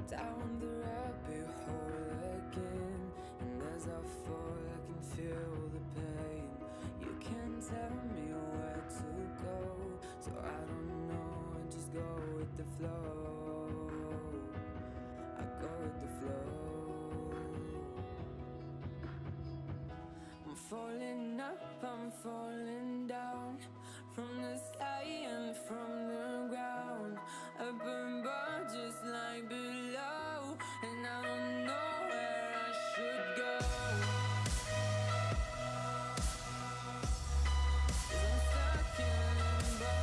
down the rabbit hole again. And as I fall, I can feel the pain. You can't tell me where to go, so I don't know, I just go with the flow. I go with the flow. I'm falling up, I'm falling down, from the sky and from the ground. Up above, just like below, and I don't know where I should go. 'Cause I'm stuck in limbo.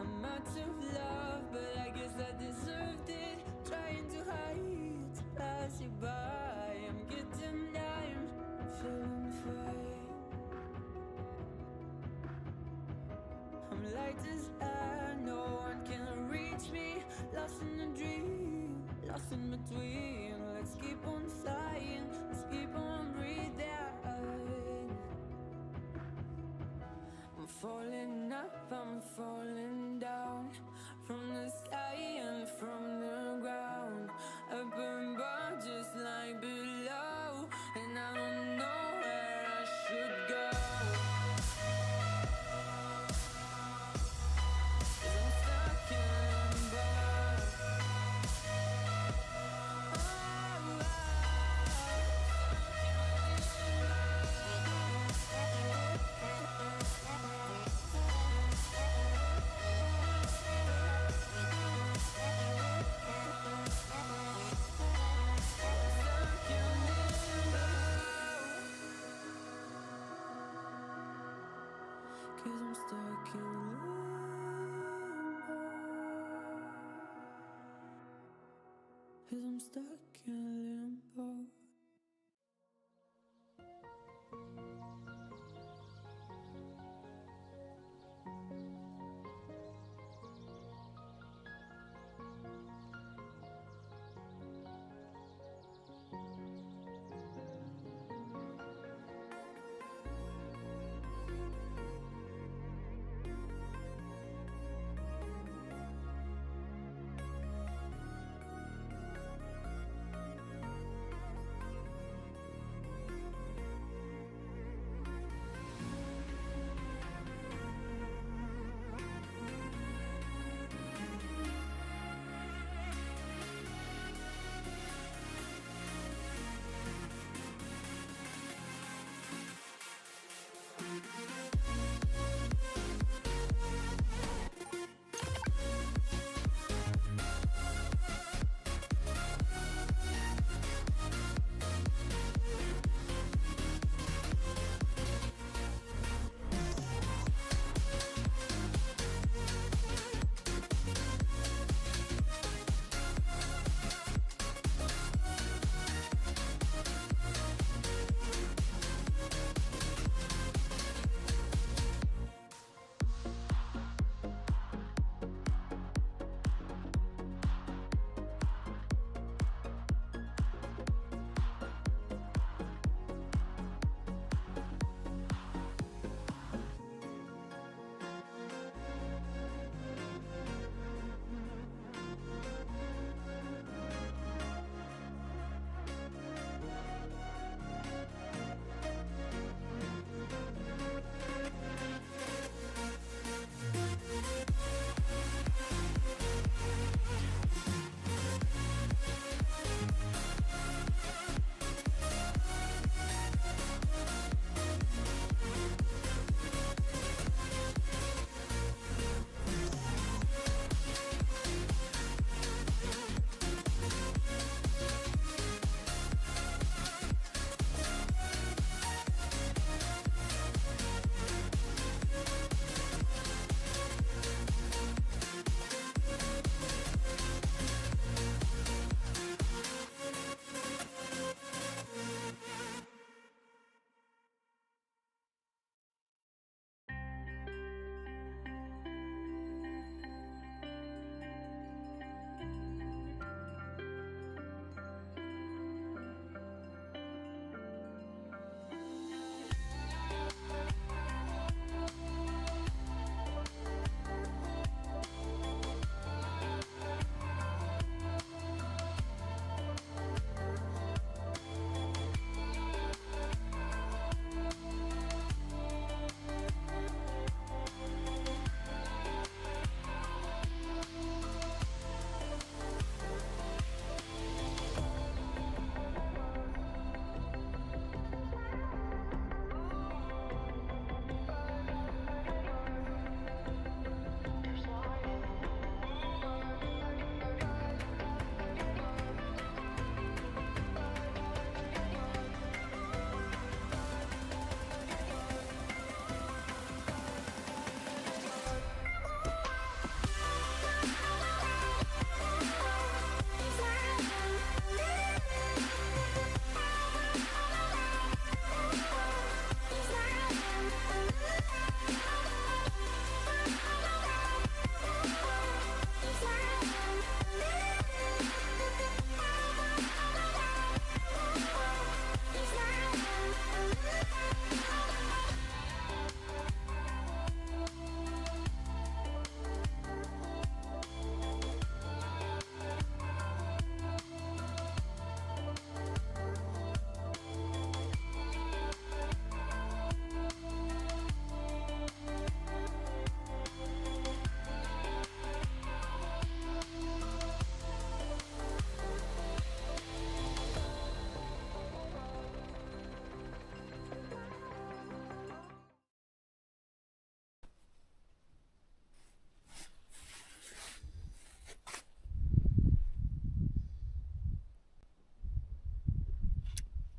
I'm out of love, but I guess I deserved it. Trying to hide, to pass you by. I'm getting numb, feeling fine. I'm light as air, no one can reach me. Lost in a dream, lost in between. Let's keep on flying, let's keep on breathing. I'm falling up, I'm falling down, from the sky and from the ground. Up above, just like below, and I don't know where I should go. 'Cause I'm stuck in limbo. Cause I'm stuck in limbo. Cause I'm stuck in limbo.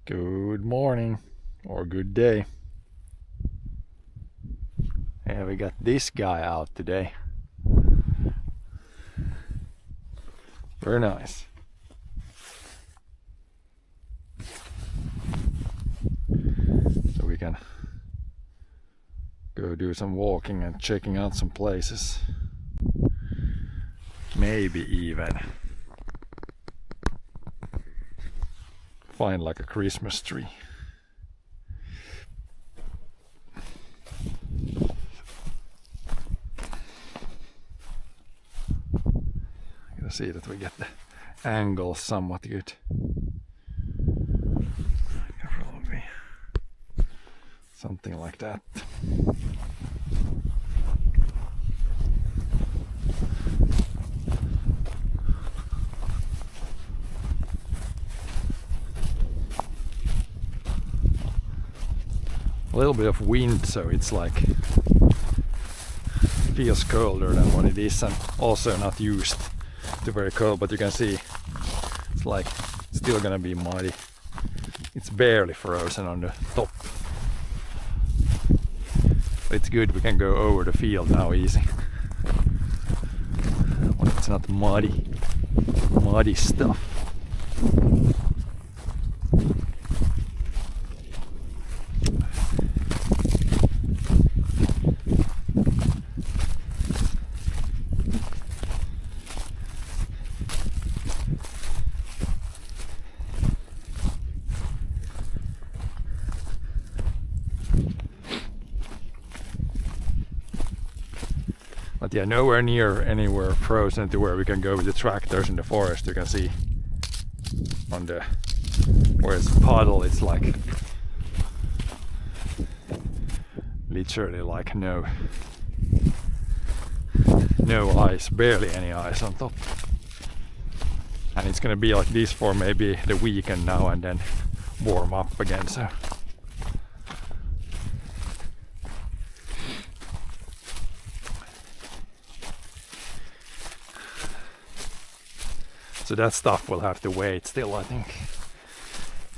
Good morning or good day. And we got this guy out today. Very nice. So we can go do some walking and checking out some places. Maybe even find like a Christmas tree. I'm gonna see that we get the angle somewhat good. Can probably something like that. A little bit of wind, so it's like feels colder than what it is, and also not used to very cold, but you can see it's like still gonna be muddy. It's barely frozen on the top. It's good, we can go over the field now easy when it's not muddy stuff. But yeah, nowhere near anywhere frozen to where we can go with the tractors in the forest. You can see on the where it's puddle, it's like literally like no ice, barely any ice on top. And it's gonna be like this for maybe the weekend now and then warm up again, so that stuff will have to wait still, I think.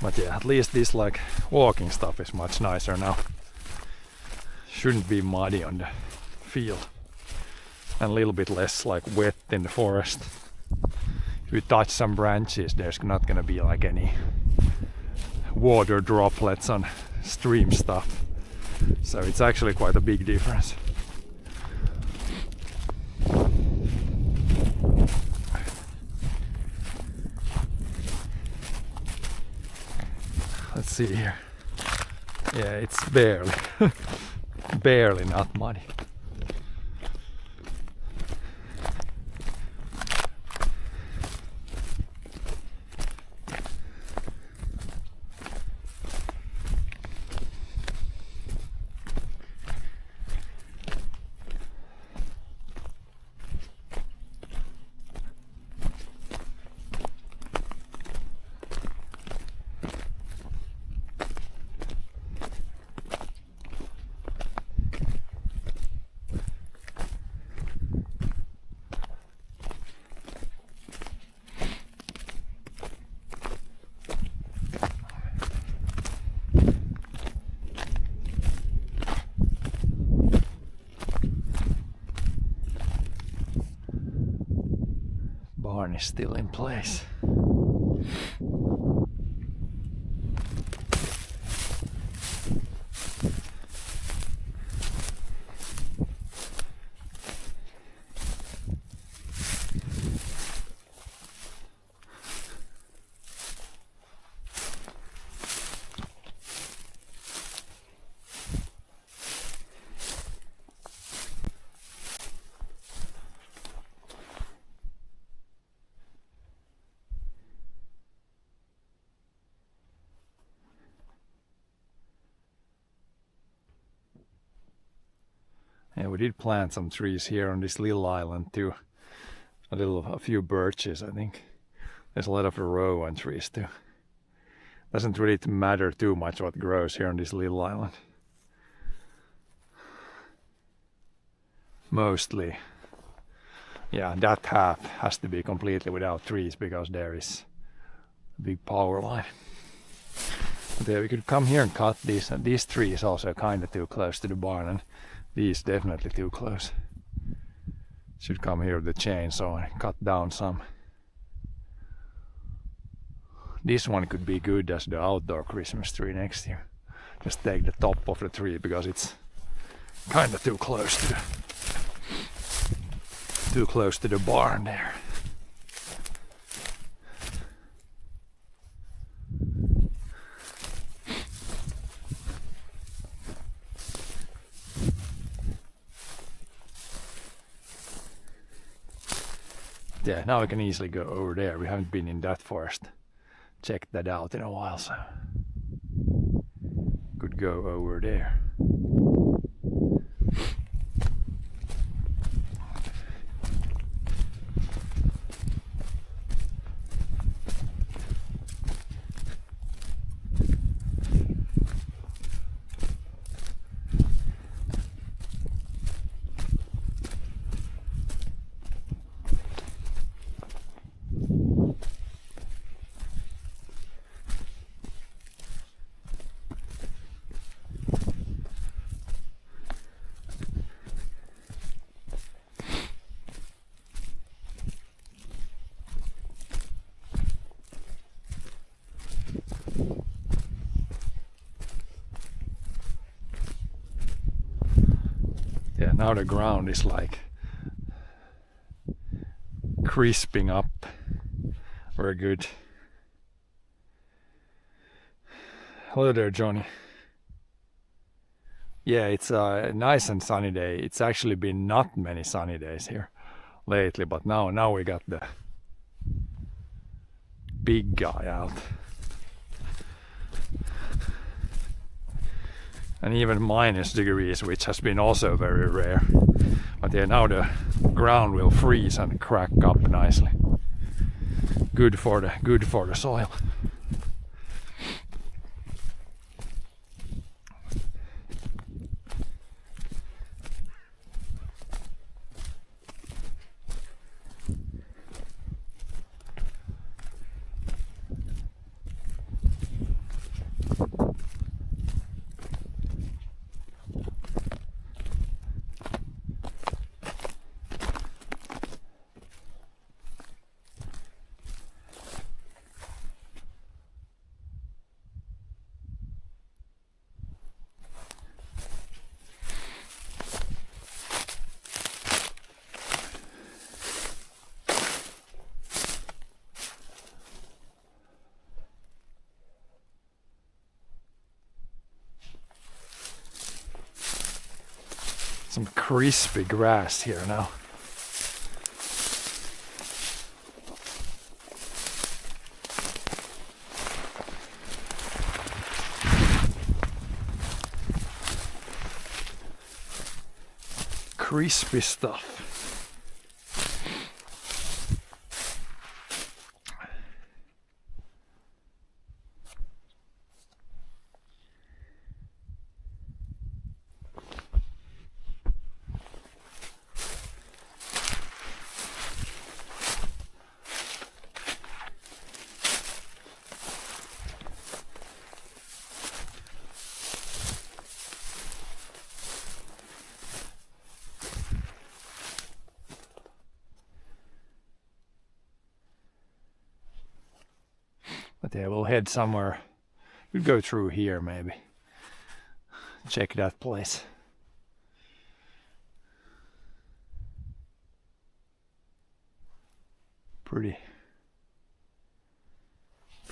But yeah, at least this like walking stuff is much nicer now. Shouldn't be muddy on the field. And a little bit less like wet in the forest. If you touch some branches, there's not gonna be like any water droplets on stream stuff. So it's actually quite a big difference. Let's see here. Yeah, it's barely not muddy. Barn is still in place. Yeah, we did plant some trees here on this little island too. A few birches, I think. There's a lot of rowan trees too. Doesn't really matter too much what grows here on this little island. Mostly, yeah, that half has to be completely without trees because there is a big power line. But yeah, we could come here and cut these, and these trees also kind of too close to the barn, and these definitely too close. Should come here with the chainsaw and cut down some. This one could be good as the outdoor Christmas tree next year. Just take the top of the tree because it's kind of too close to the barn there. Yeah, now we can easily go over there. We haven't been in that forest. Checked that out in a while, so could go over there. Yeah, now the ground is like crisping up. Very good. Hello there, Johnny. Yeah, it's a nice and sunny day. It's actually been not many sunny days here lately, but now we got the big guy out. And even -degrees, which has been also very rare. But yeah, now the ground will freeze and crack up nicely. Good for the soil. Some crispy grass here now. Crispy stuff. But yeah, we'll head somewhere. We'll go through here maybe. Check that place. Pretty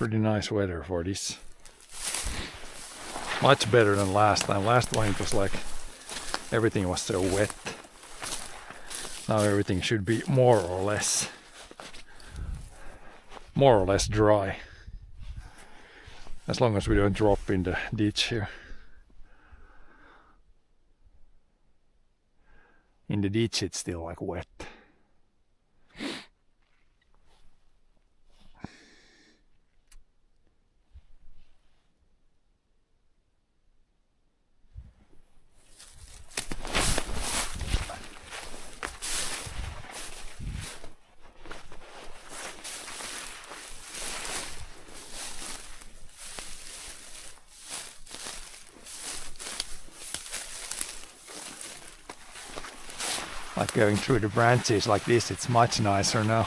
nice weather for this. Much better than last time. Last time it was like everything was so wet. Now everything should be more or less dry. As long as we don't drop in the ditch here. In the ditch it's still like wet. like going through the branches like this, it's much nicer now.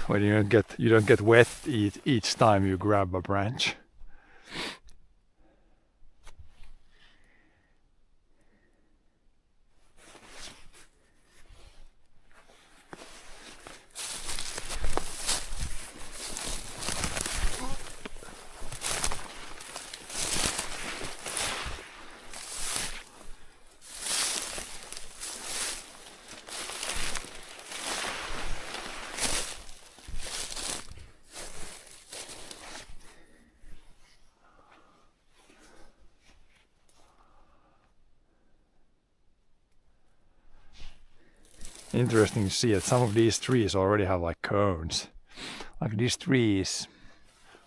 When you don't get wet each time you grab a branch. Interesting to see that some of these trees already have like cones. Like this tree is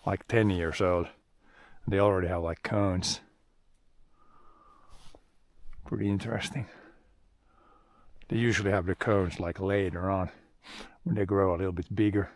like 10 years old. They already have like cones. Pretty interesting. They usually have the cones like later on when they grow a little bit bigger.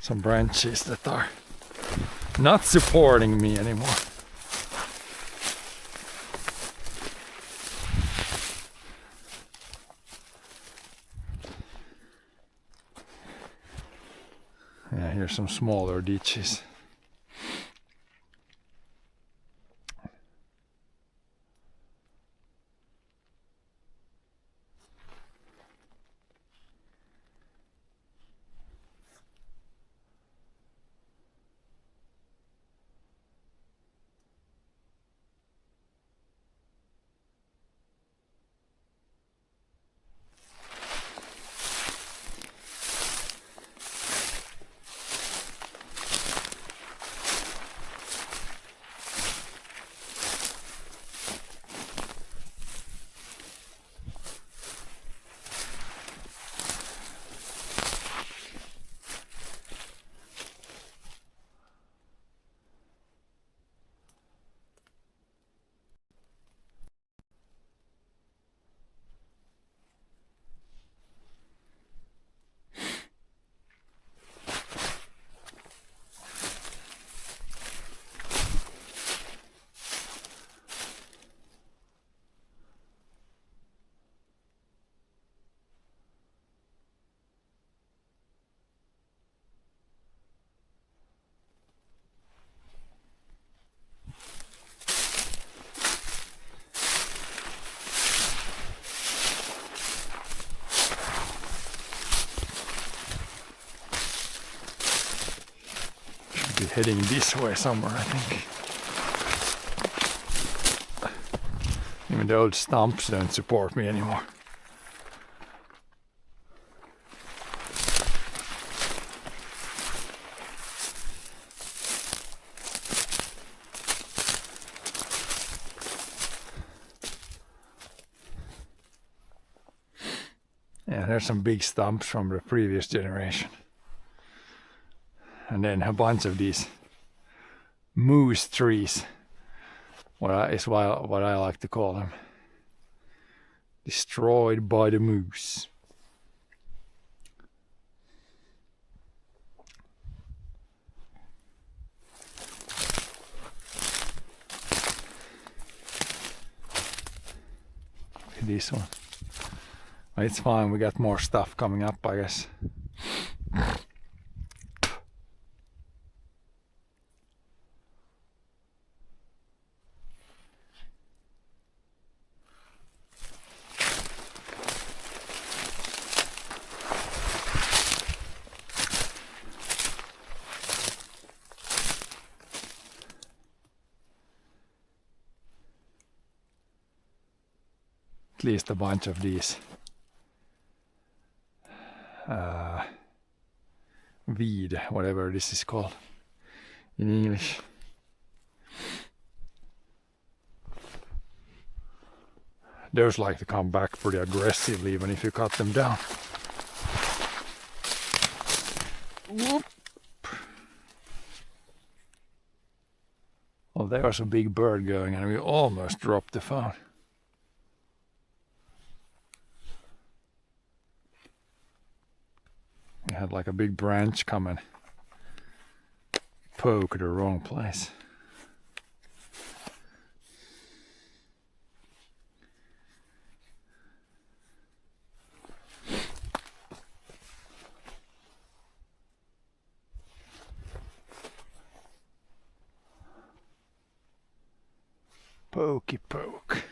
Some branches that are not supporting me anymore. Yeah, here's some smaller ditches. Should be heading this way somewhere, I think. Even the old stumps don't support me anymore. Yeah, there's some big stumps from the previous generation. And then a bunch of these moose trees. What I like to call them. Destroyed by the moose. This one. It's fine, we got more stuff coming up, I guess. At least a bunch of these weed, whatever this is called in English. those like to come back pretty aggressively even if you cut them down. Whoop. Well, there was a big bird going and we almost dropped the phone. We had like a big branch come and poke the wrong place. Pokey poke.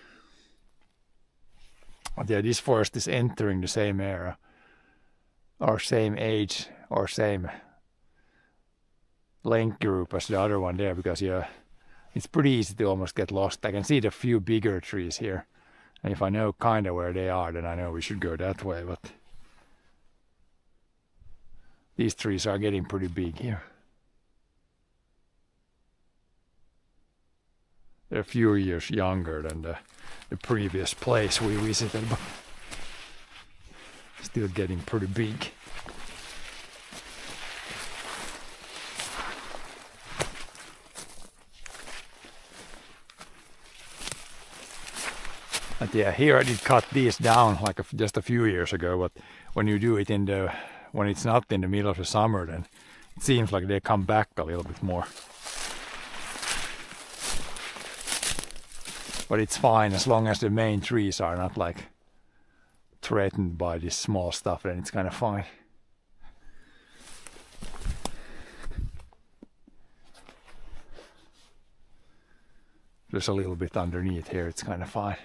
But yeah, this forest is entering the same era, or same age, or same length group as the other one there, because yeah, it's pretty easy to almost get lost. I can see the few bigger trees here, and if I know kind of where they are, then I know we should go that way, but these trees are getting pretty big here. They're a few years younger than the previous place we visited, but still getting pretty big. But yeah, here I did cut these down like just a few years ago, but when you do it when it's not in the middle of the summer, then it seems like they come back a little bit more. But it's fine as long as the main trees are not like threatened by this small stuff, then it's kind of fine. There's a little bit underneath here, it's kind of fine.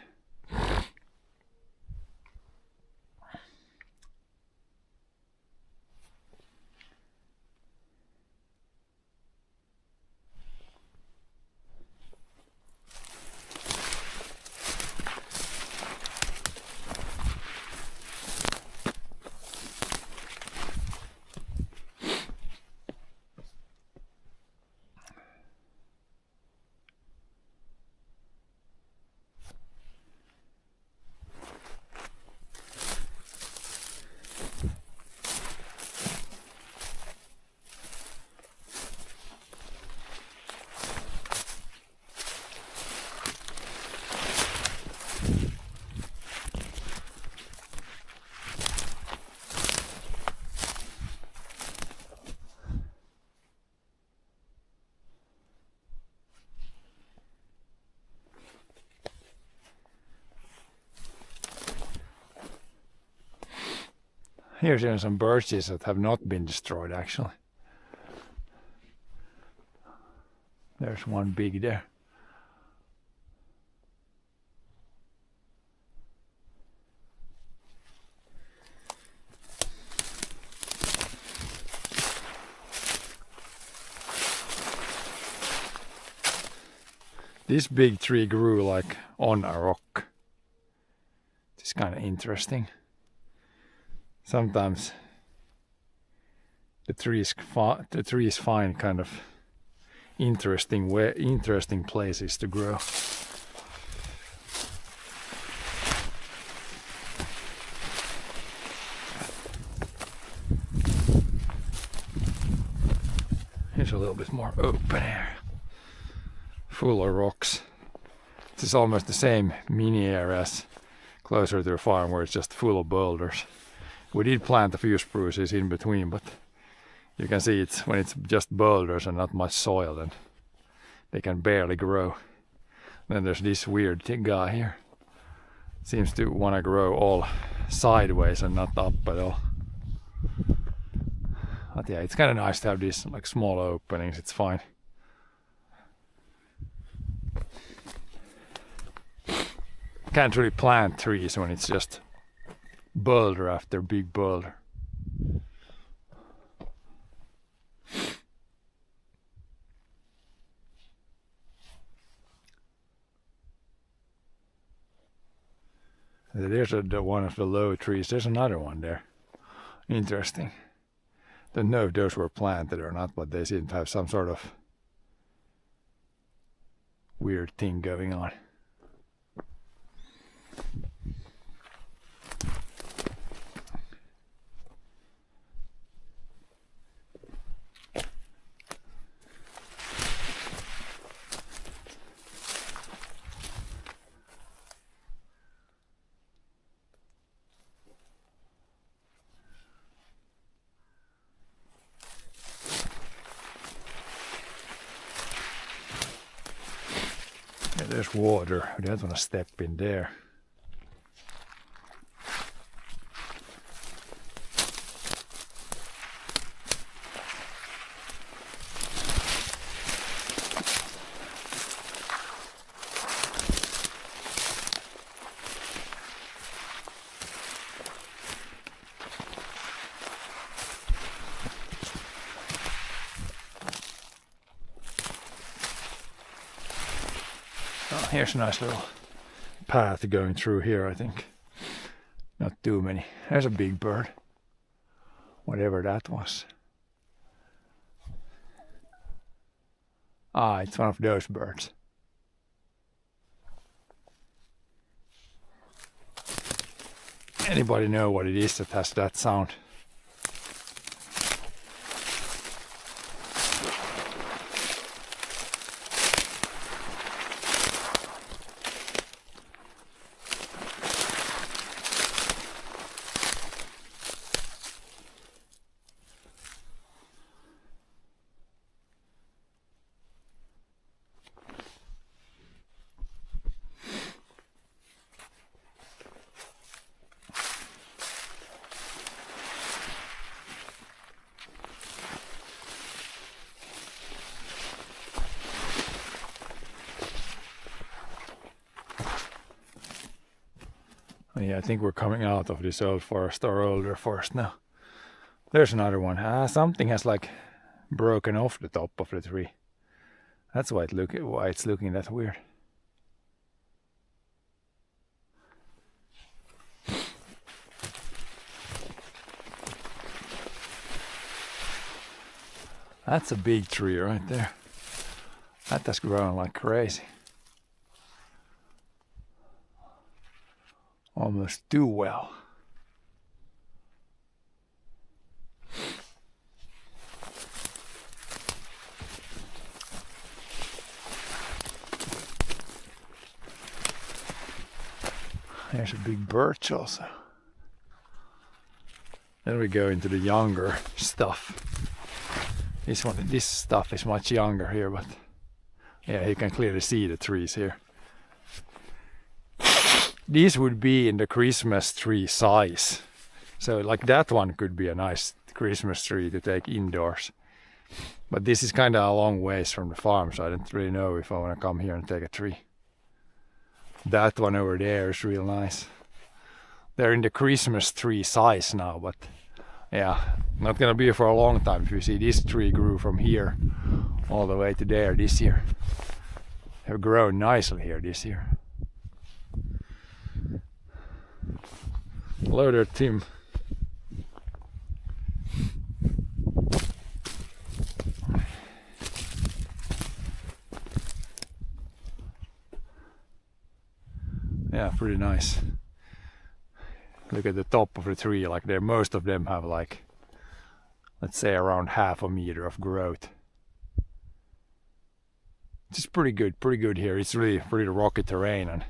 Here's some birches that have not been destroyed actually. There's one big there. This big tree grew like on a rock. It's kind of interesting. Sometimes the trees find kind of interesting places to grow. Here's a little bit more open area, full of rocks. This is almost the same mini area as closer to the farm, where it's just full of boulders. We did plant a few spruces in between, but you can see it's when it's just boulders and not much soil, then they can barely grow. Then there's this weird guy here. Seems to want to grow all sideways and not up at all. But yeah, it's kind of nice to have these like small openings. It's fine. Can't really plant trees when it's just boulder after big boulder. There's one of the low trees. There's another one there. Interesting. Don't know if those were planted or not, but they seem to have some sort of weird thing going on. there's water. We don't want to step in there. Oh, here's a nice little path going through here, I think. Not too many. There's a big bird. Whatever that was. Ah, it's one of those birds. Anybody know what it is that has that sound? Yeah, I think we're coming out of this old forest or older forest now. There's another one. Something has like broken off the top of the tree. That's why it's looking that weird. That's a big tree right there. That has grown like crazy. Almost too well. There's a big birch also. Then we go into the younger stuff. This stuff is much younger here, but yeah, you can clearly see the trees here. These would be in the Christmas tree size. So like that one could be a nice Christmas tree to take indoors. But this is kind of a long ways from the farm, so I don't really know if I want to come here and take a tree. That one over there is real nice. They're in the Christmas tree size now, but yeah, not gonna be for a long time. If you see, this tree grew from here all the way to there this year. Have grown nicely here this year. Hello there, Tim. Yeah, pretty nice. Look at the top of the tree, like most of them have like, let's say around half a meter of growth. It's pretty good here. It's really pretty rocky terrain, and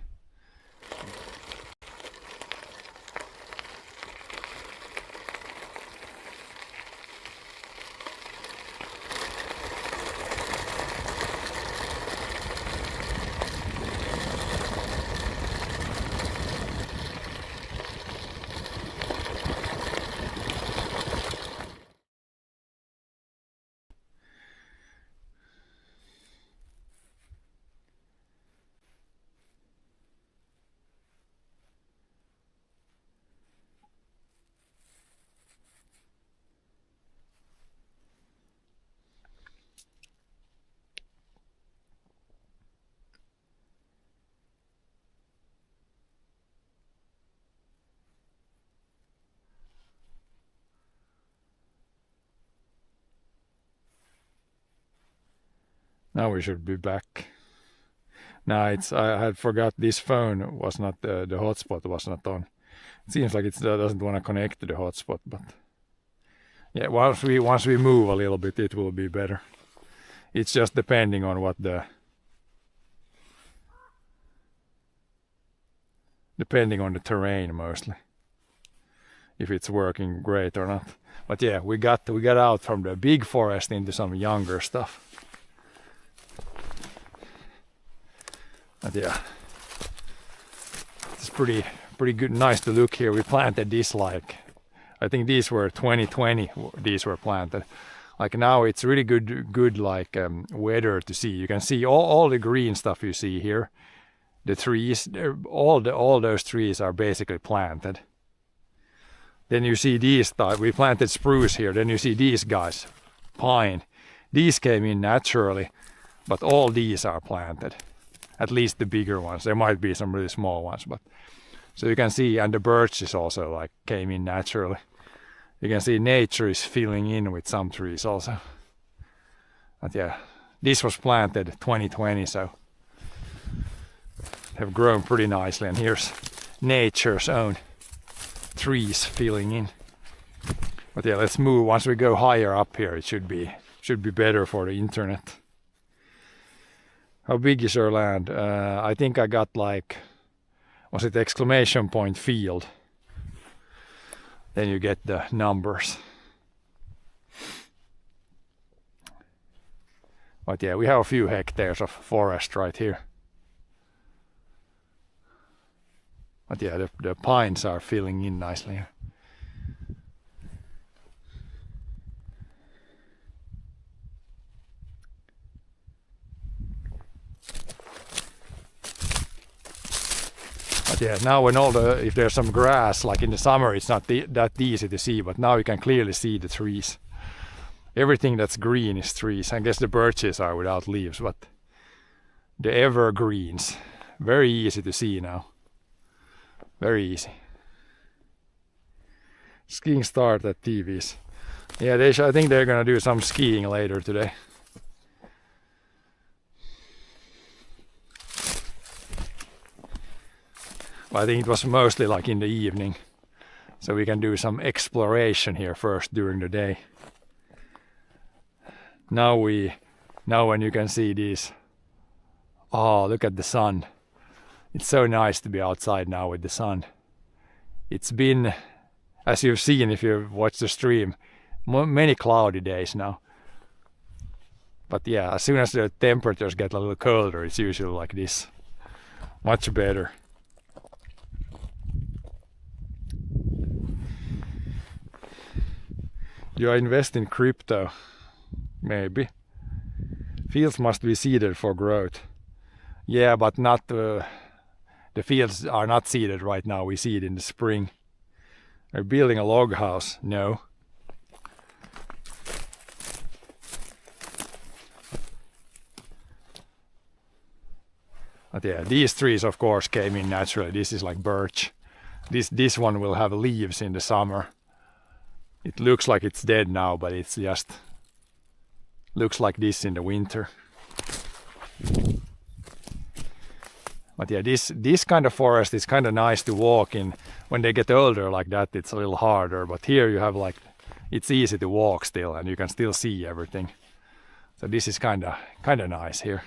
now we should be back. Now I had forgot this phone was not the hotspot was not on. It seems like it doesn't want to connect to the hotspot, but yeah, once we move a little bit, it will be better. It's just depending on what depending on the terrain mostly, if it's working great or not. But yeah, we got out from the big forest into some younger stuff. But yeah, it's pretty good, nice to look here. We planted this like, I think these were 2020. These were planted. Like now it's really good like weather to see. You can see all the green stuff you see here. The trees, all those trees are basically planted. Then you see these, we planted spruce here. Then you see these guys, pine. These came in naturally, but all these are planted. At least the bigger ones. There might be some really small ones, but so you can see, and the birches also like came in naturally. You can see nature is filling in with some trees also. But yeah, this was planted 2020, so have grown pretty nicely. And here's nature's own trees filling in. But yeah, let's move. Once we go higher up here, it should be better for the internet. How big is our land? I think I got like, was it exclamation point field? Then you get the numbers. But yeah, we have a few hectares of forest right here. But yeah, the pines are filling in nicely here. But yeah, now when if there's some grass, like in the summer, it's not that easy to see, but now you can clearly see the trees. Everything that's green is trees. I guess the birches are without leaves, but the evergreens, very easy to see now. Very easy. Skiing start at TVs. Yeah, I think they're gonna do some skiing later today. But I think it was mostly like in the evening. So we can do some exploration here first during the day. Now when you can see these. Oh, look at the sun. It's so nice to be outside now with the sun. It's been, as you've seen if you've watched the stream, many cloudy days now. But yeah, as soon as the temperatures get a little colder, it's usually like this. Much better. Do I invest in crypto? Maybe. Fields must be seeded for growth. Yeah, but not the fields are not seeded right now. We seed in the spring. Are you building a log house? No. But yeah, these trees of course came in naturally. This is like birch. This one will have leaves in the summer. It looks like it's dead now, but it's just looks like this in the winter. But yeah, this kind of forest is kind of nice to walk in. When they get older like that, it's a little harder. But here you have like, it's easy to walk still, and you can still see everything. So this is kind of nice here.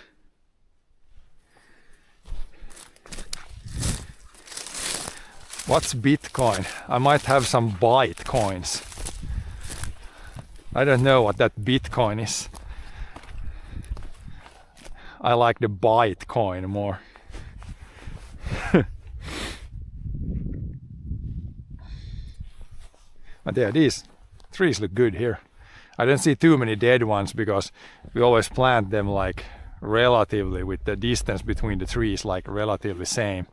What's Bitcoin? I might have some Bytecoins. I don't know what that Bitcoin is. I like the Bytecoin more. But yeah, these trees look good here. I don't see too many dead ones because we always plant them like relatively with the distance between the trees like relatively same.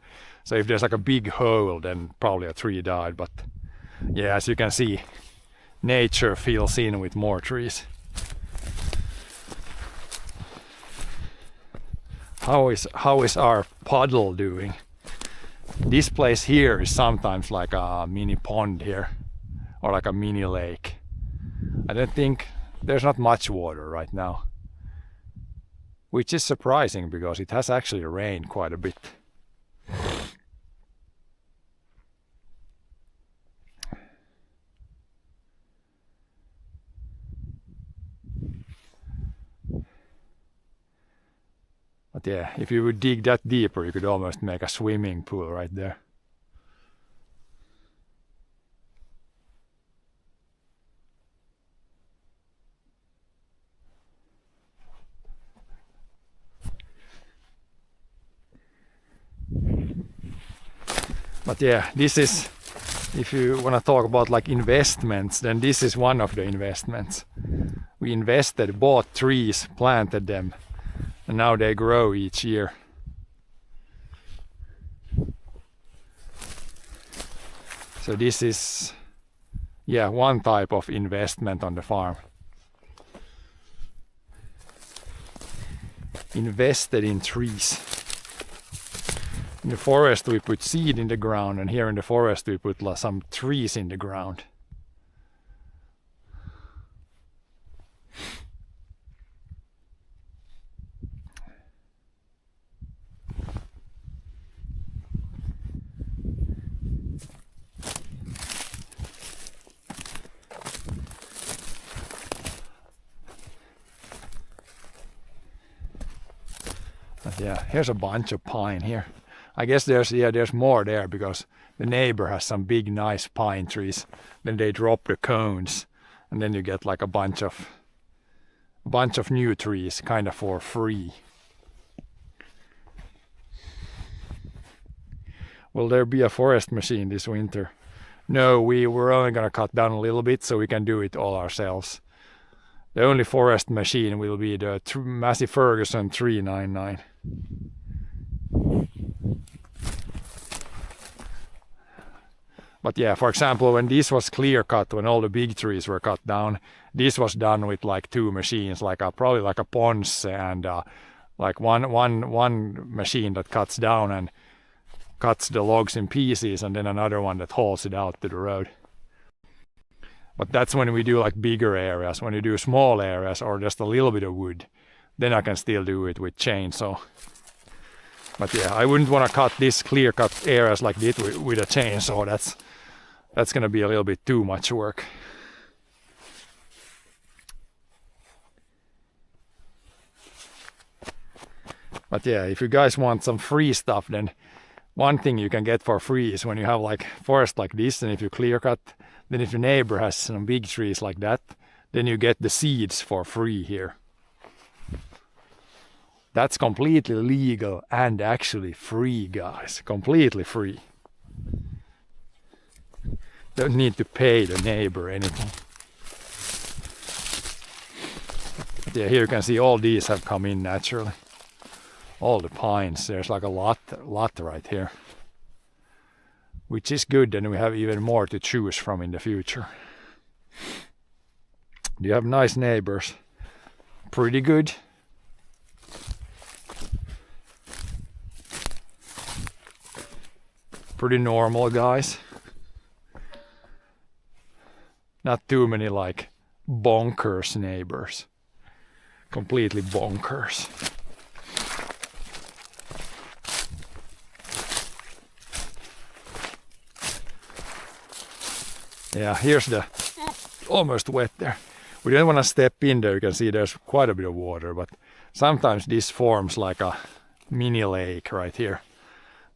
So if there's like a big hole, then probably a tree died. But yeah, as you can see, nature fills in with more trees. How is our puddle doing? This place here is sometimes like a mini pond here, or like a mini lake. I don't think there's not much water right now, which is surprising because it has actually rained quite a bit. But yeah, if you would dig that deeper, you could almost make a swimming pool right there. But yeah, this is, if you want to talk about like investments, then this is one of the investments. We invested, bought trees, planted them, and now they grow each year. So this is, yeah, one type of investment on the farm. Invested in trees. In the forest we put seed in the ground, and here in the forest we put some trees in the ground. But yeah, here's a bunch of pine here. I guess there's more there because the neighbor has some big nice pine trees. Then they drop the cones, and then you get like a bunch of new trees kind of for free. Will there be a forest machine this winter? No, we're only gonna cut down a little bit so we can do it all ourselves. The only forest machine will be the Massey Ferguson 399. But yeah, for example, when this was clear cut, when all the big trees were cut down, this was done with like two machines, like probably like a Ponce and like one machine that cuts down and cuts the logs in pieces, and then another one that hauls it out to the road. But that's when we do like bigger areas. When you do small areas or just a little bit of wood, then I can still do it with chainsaw. But yeah, I wouldn't want to cut this clear cut areas like this with a chainsaw. That's gonna be a little bit too much work. But yeah, if you guys want some free stuff, then one thing you can get for free is when you have like forest like this, and if you clear cut, then if your neighbor has some big trees like that, then you get the seeds for free here. That's completely legal and actually free, guys. Completely free. Don't need to pay the neighbor anything. But yeah, here you can see all these have come in naturally. All the pines, there's like a lot right here. Which is good, and we have even more to choose from in the future. Do you have nice neighbors? Pretty good. Pretty normal guys. Not too many like bonkers neighbors. Completely bonkers. Yeah, here's the almost wet there. We don't want to step in there. You can see there's quite a bit of water, but sometimes this forms like a mini lake right here.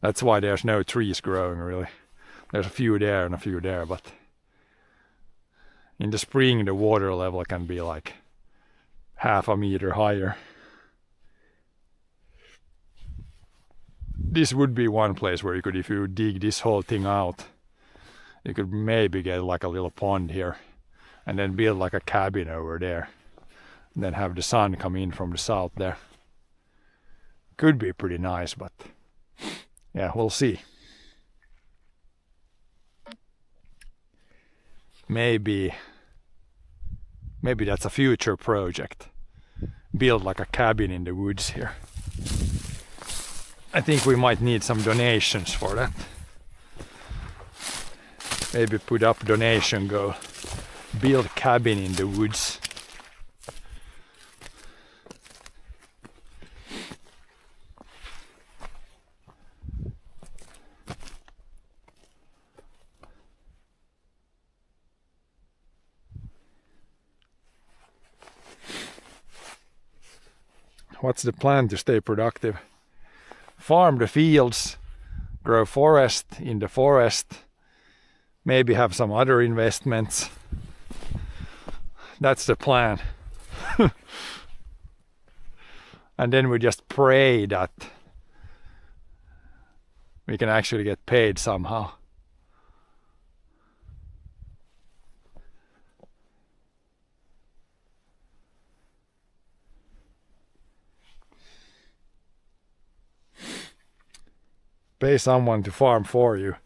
That's why there's no trees growing really. There's a few there and a few there, but in the spring the water level can be like half a meter higher. This would be one place where you could, if you dig this whole thing out, you could maybe get like a little pond here and then build like a cabin over there and then have the sun come in from the south there. Could be pretty nice, but yeah, we'll see. Maybe that's a future project. Build like a cabin in the woods here. I think we might need some donations for that. Maybe put up donation goal. Build cabin in the woods. What's the plan to stay productive? Farm the fields, grow forest in the forest, maybe have some other investments. That's the plan. And then we just pray that we can actually get paid somehow. Pay someone to farm for you.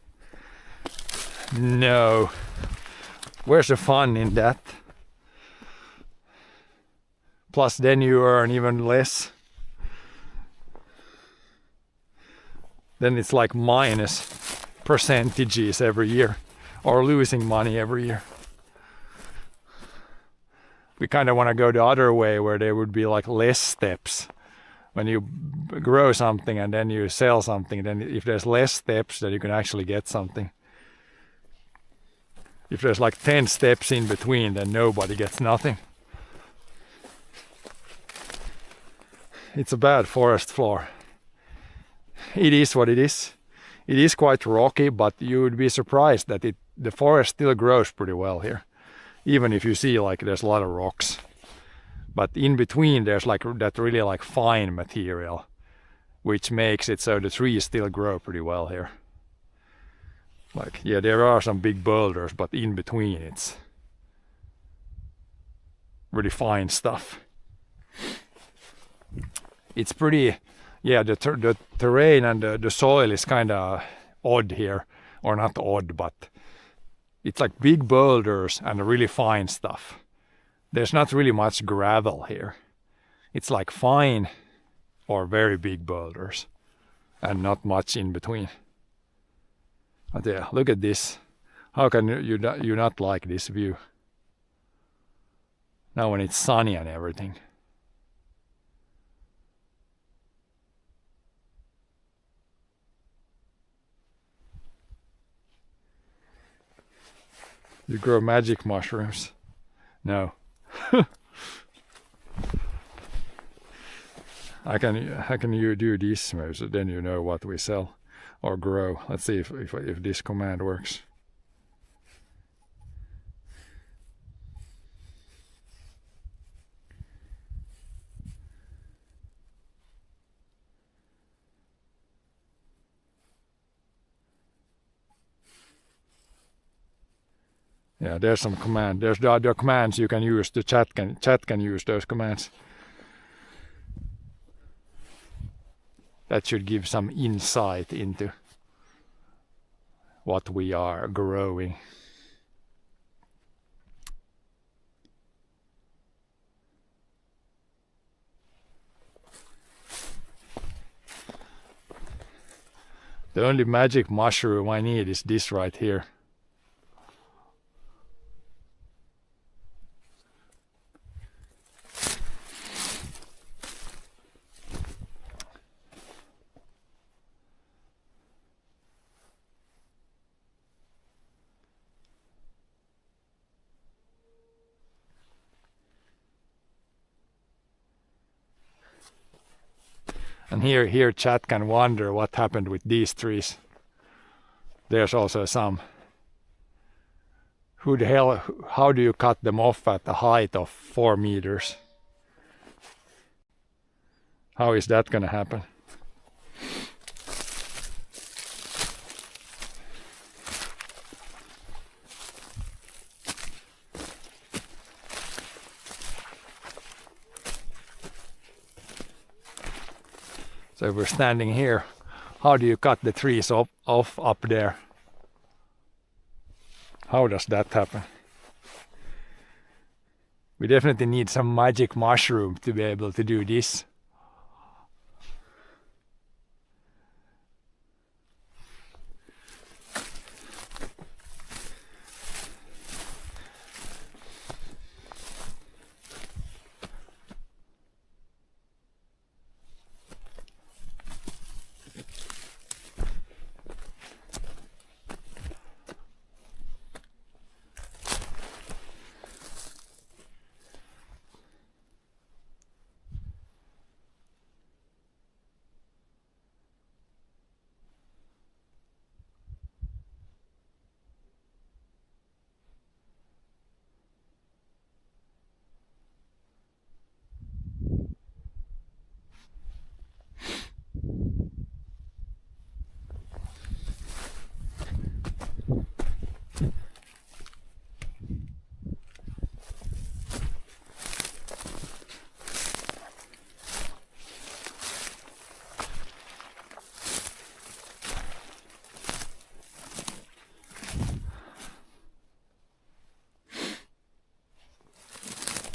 No. Where's the fun in that? Plus then you earn even less. Then it's like minus percentages every year, or losing money every year. We kind of want to go the other way, where there would be like less steps. When you grow something and then you sell something, then if there's less steps, then you can actually get something. If there's like 10 steps in between, then nobody gets nothing. It's a bad forest floor. It is what it is. It is quite rocky, but you would be surprised that the forest still grows pretty well here. Even if you see like there's a lot of rocks. But in between there's like that really like fine material, which makes it so the trees still grow pretty well here. Like, yeah, there are some big boulders, but in between it's really fine stuff. It's pretty, yeah, the terrain and the soil is kind of odd here. Or not odd, but it's like big boulders and really fine stuff. There's not really much gravel here. It's like fine or very big boulders and not much in between. But yeah, look at this. How can you not like this view? Now when it's sunny and everything. You grow magic mushrooms? No. How can you do this, so then you know what we sell or grow. Let's see if this command works. Yeah, there's some command. There's the other commands you can use. The chat can use those commands. That should give some insight into what we are growing. The only magic mushroom I need is this right here. And here chat can wonder what happened with these trees. There's also some. Who the hell, how do you cut them off at the height of 4 meters? How is that gonna happen? So we're standing here. How do you cut the trees off up there? How does that happen? We definitely need some magic mushroom to be able to do this.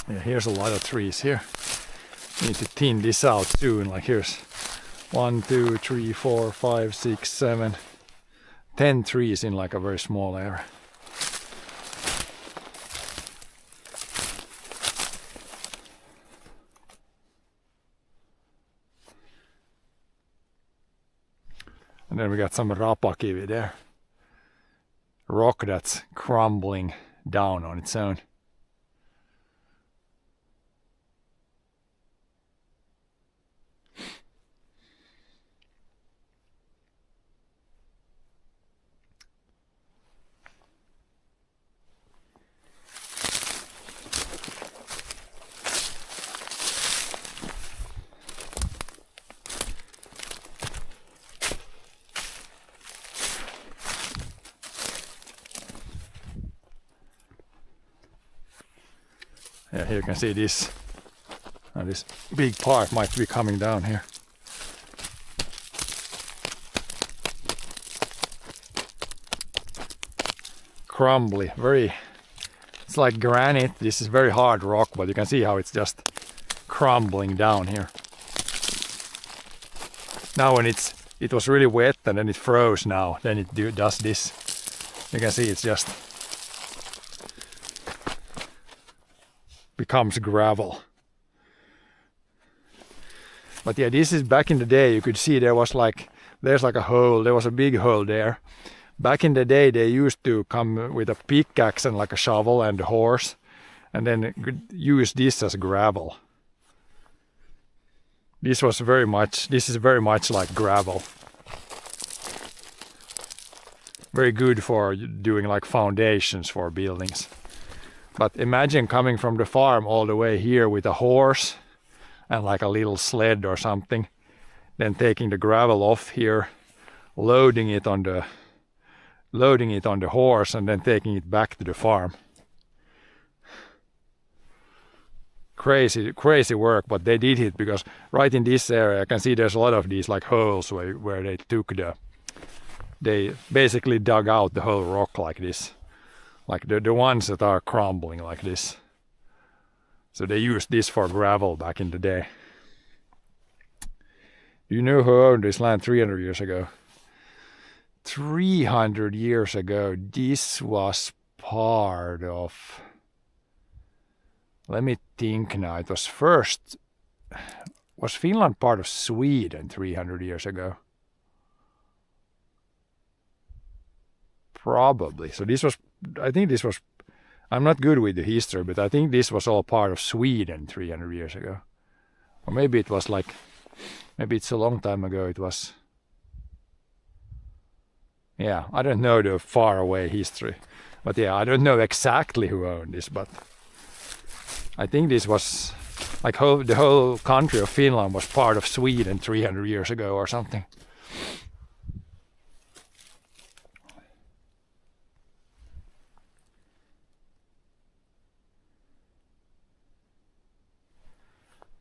Yeah, here's a lot of trees here. Need to thin this out soon. Like here's 1, 2, 3, 4, 5, 6, 7, 10 trees in like a very small area. And then we got some rapakivi there. Rock that's crumbling down on its own. Yeah, here you can see this. This big part might be coming down here. Crumbly, it's like granite. This is very hard rock, but you can see how it's just crumbling down here. Now when it was really wet and then it froze now, then it does this. You can see it's just becomes gravel. But yeah, this is back in the day. You could see there's like a hole. There was a big hole there. Back in the day, they used to come with a pickaxe and like a shovel and a horse, and then use this as gravel. This is very much like gravel. Very good for doing like foundations for buildings. But imagine coming from the farm all the way here with a horse and like a little sled or something, then taking the gravel off here, loading it on the horse, and then taking it back to the farm. Crazy work, but they did it because right in this area I can see there's a lot of these like holes where they basically dug out the whole rock like this. Like the ones that are crumbling like this. So they used this for gravel back in the day. Do you know who owned this land 300 years ago? 300 years ago, this was part of... Let me think now. It was first... Was Finland part of Sweden 300 years ago? Probably. So I'm not good with the history, but I think this was all part of Sweden 300 years ago. Or maybe it was like, maybe it's a long time ago it was. Yeah, I don't know the far away history. But yeah, I don't know exactly who owned this, but I think this was like the whole country of Finland was part of Sweden 300 years ago or something.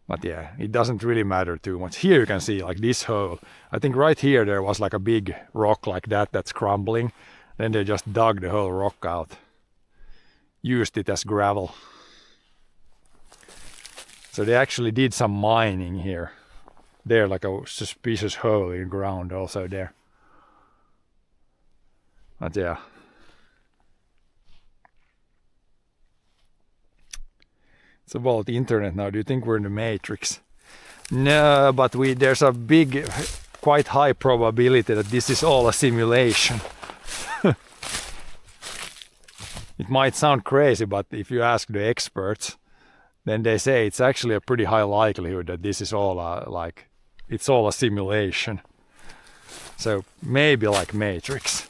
But yeah, it doesn't really matter too much. Here you can see like this hole. I think right here there was like a big rock like that's crumbling. Then they just dug the whole rock out. Used it as gravel. So they actually did some mining here. There like a suspicious hole in the ground also there. But yeah. It's about the internet now. Do you think we're in the Matrix? No, but there's a big, quite high probability that this is all a simulation. It might sound crazy, but if you ask the experts, then they say it's actually a pretty high likelihood that this is all it's all a simulation. So maybe like Matrix.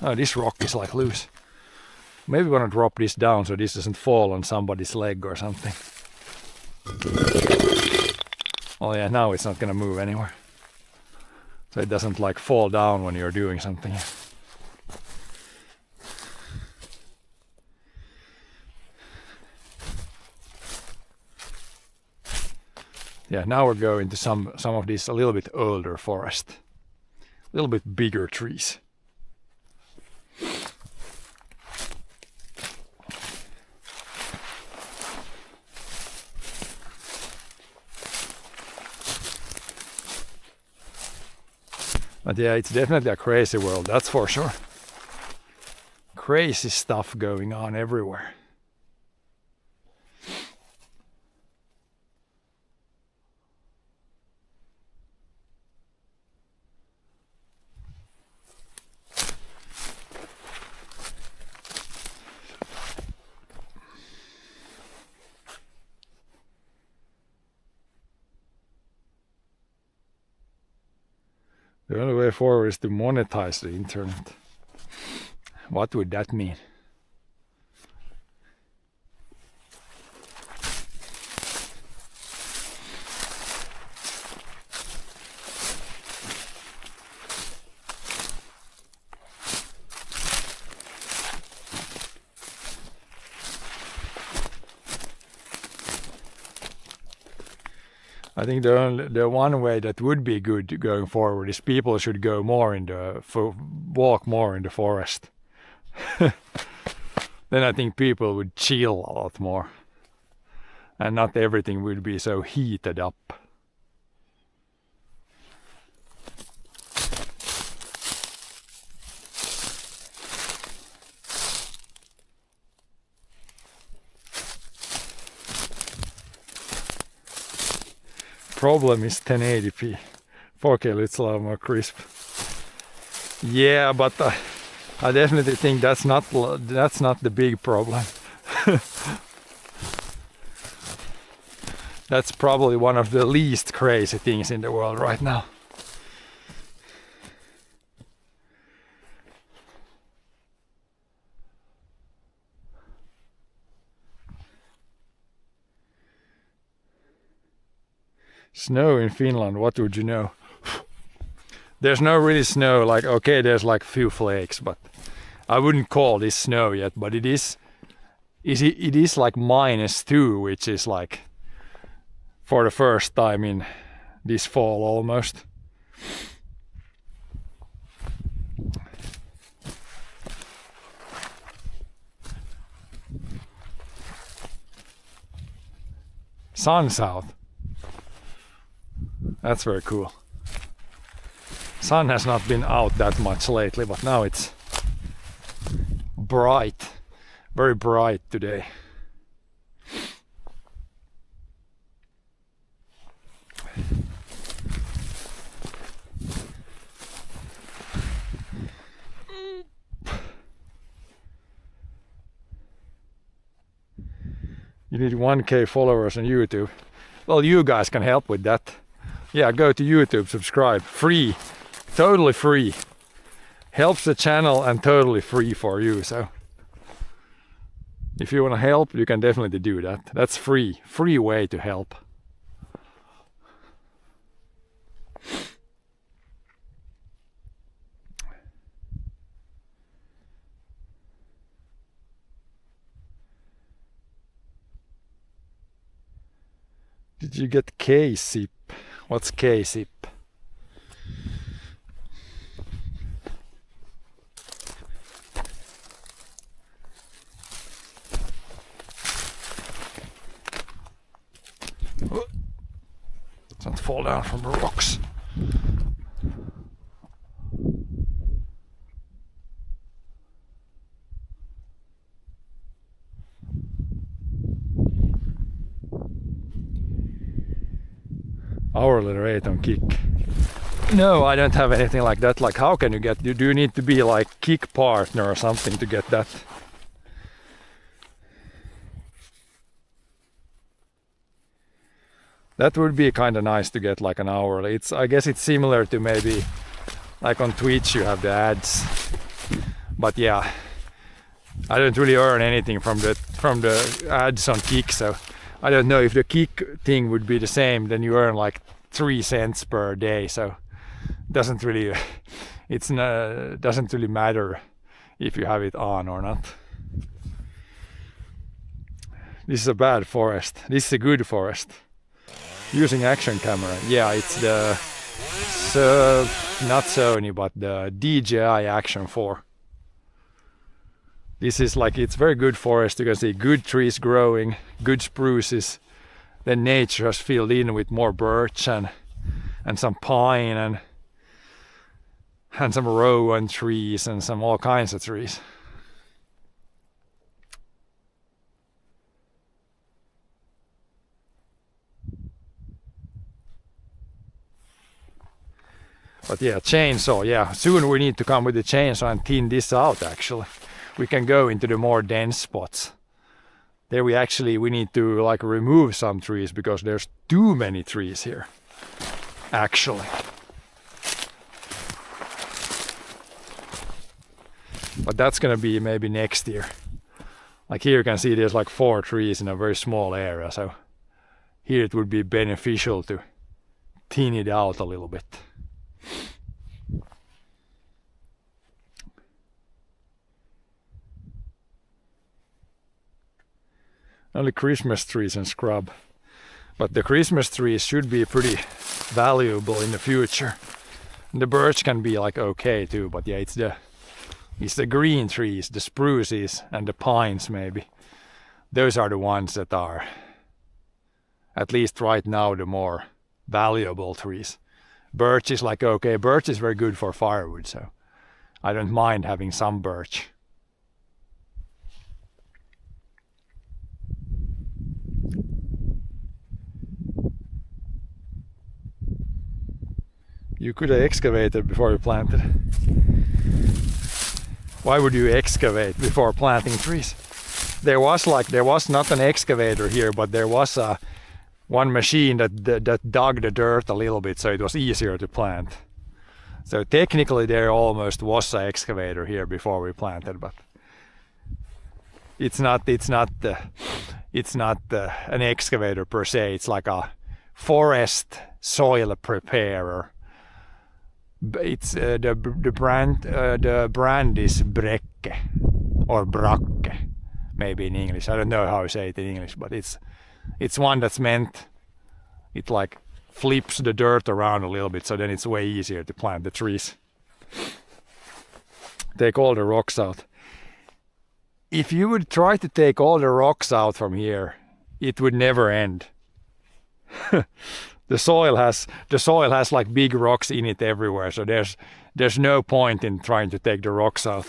Oh, this rock is like loose. Maybe we want to drop this down so this doesn't fall on somebody's leg or something. Oh yeah, now it's not gonna move anywhere. So it doesn't like fall down when you're doing something. Yeah, now we're going to some of these a little bit older forest. A little bit bigger trees. But yeah, it's definitely a crazy world, that's for sure. Crazy stuff going on everywhere. The only way forward is to monetize the internet. What would that mean? I think the one way that would be good going forward is people should go more in the walk more in the forest. Then I think people would chill a lot more, and not everything would be so heated up. Problem is 1080p. 4K it's a lot more crisp. Yeah, but I definitely think that's not the big problem. That's probably one of the least crazy things in the world right now. Snow in Finland, what would you know? There's no really snow, like, okay, there's like few flakes, but I wouldn't call this snow yet, but it is like -2, which is like for the first time in this fall almost. Sun's out. That's very cool. Sun has not been out that much lately, but now it's bright, very bright today. You need 1K followers on YouTube. Well, you guys can help with that. Yeah, go to YouTube, subscribe, free, totally free. Helps the channel and totally free for you, so if you want to help, you can definitely do that. That's free way to help. Did you get K-sip? What's K-sip? Don't fall down from the rocks. Hourly rate on Kick. No, I don't have anything like that. Like, how can you get? Do you need to be like Kick partner or something to get that? That would be kind of nice to get like an hourly. I guess it's similar to maybe like on Twitch you have the ads. But yeah, I don't really earn anything from the ads on Kick, so I don't know if the Kick thing would be the same. Then you earn like 3 cents per day, so doesn't really matter if you have it on or not. This is a bad forest. This is a good forest. Using action camera. Yeah, it's the not Sony, but the DJI Action 4. This is like, it's very good forest. You can see good trees growing, good spruces. Then nature has filled in with more birch and some pine, and and some rowan trees and some all kinds of trees. But yeah, chainsaw, yeah. Soon we need to come with the chainsaw and thin this out actually. We can go into the more dense spots. There we need to like remove some trees because there's too many trees here. Actually. But that's gonna be maybe next year. Like here you can see there's like 4 trees in a very small area, so here it would be beneficial to thin it out a little bit. Only Christmas trees and scrub. But the Christmas trees should be pretty valuable in the future. And the birch can be like okay too, but yeah, it's the green trees, the spruces and the pines maybe. Those are the ones that are, at least right now, the more valuable trees. Birch is like okay, birch is very good for firewood, so I don't mind having some birch. You could have excavated before you planted. Why would you excavate before planting trees? There was not an excavator here, but there was one machine that dug the dirt a little bit, so it was easier to plant. So technically there almost was an excavator here before we planted, but it's not an excavator per se. It's like a forest soil preparer. It's the brand is Brecke or Bracke, maybe in English. I don't know how to say it in English, but it's one that's meant, it like flips the dirt around a little bit, so then it's way easier to plant the trees. Take all the rocks out. If you would try to take all the rocks out from here, it would never end. The soil has like big rocks in it everywhere, so there's no point in trying to take the rocks out.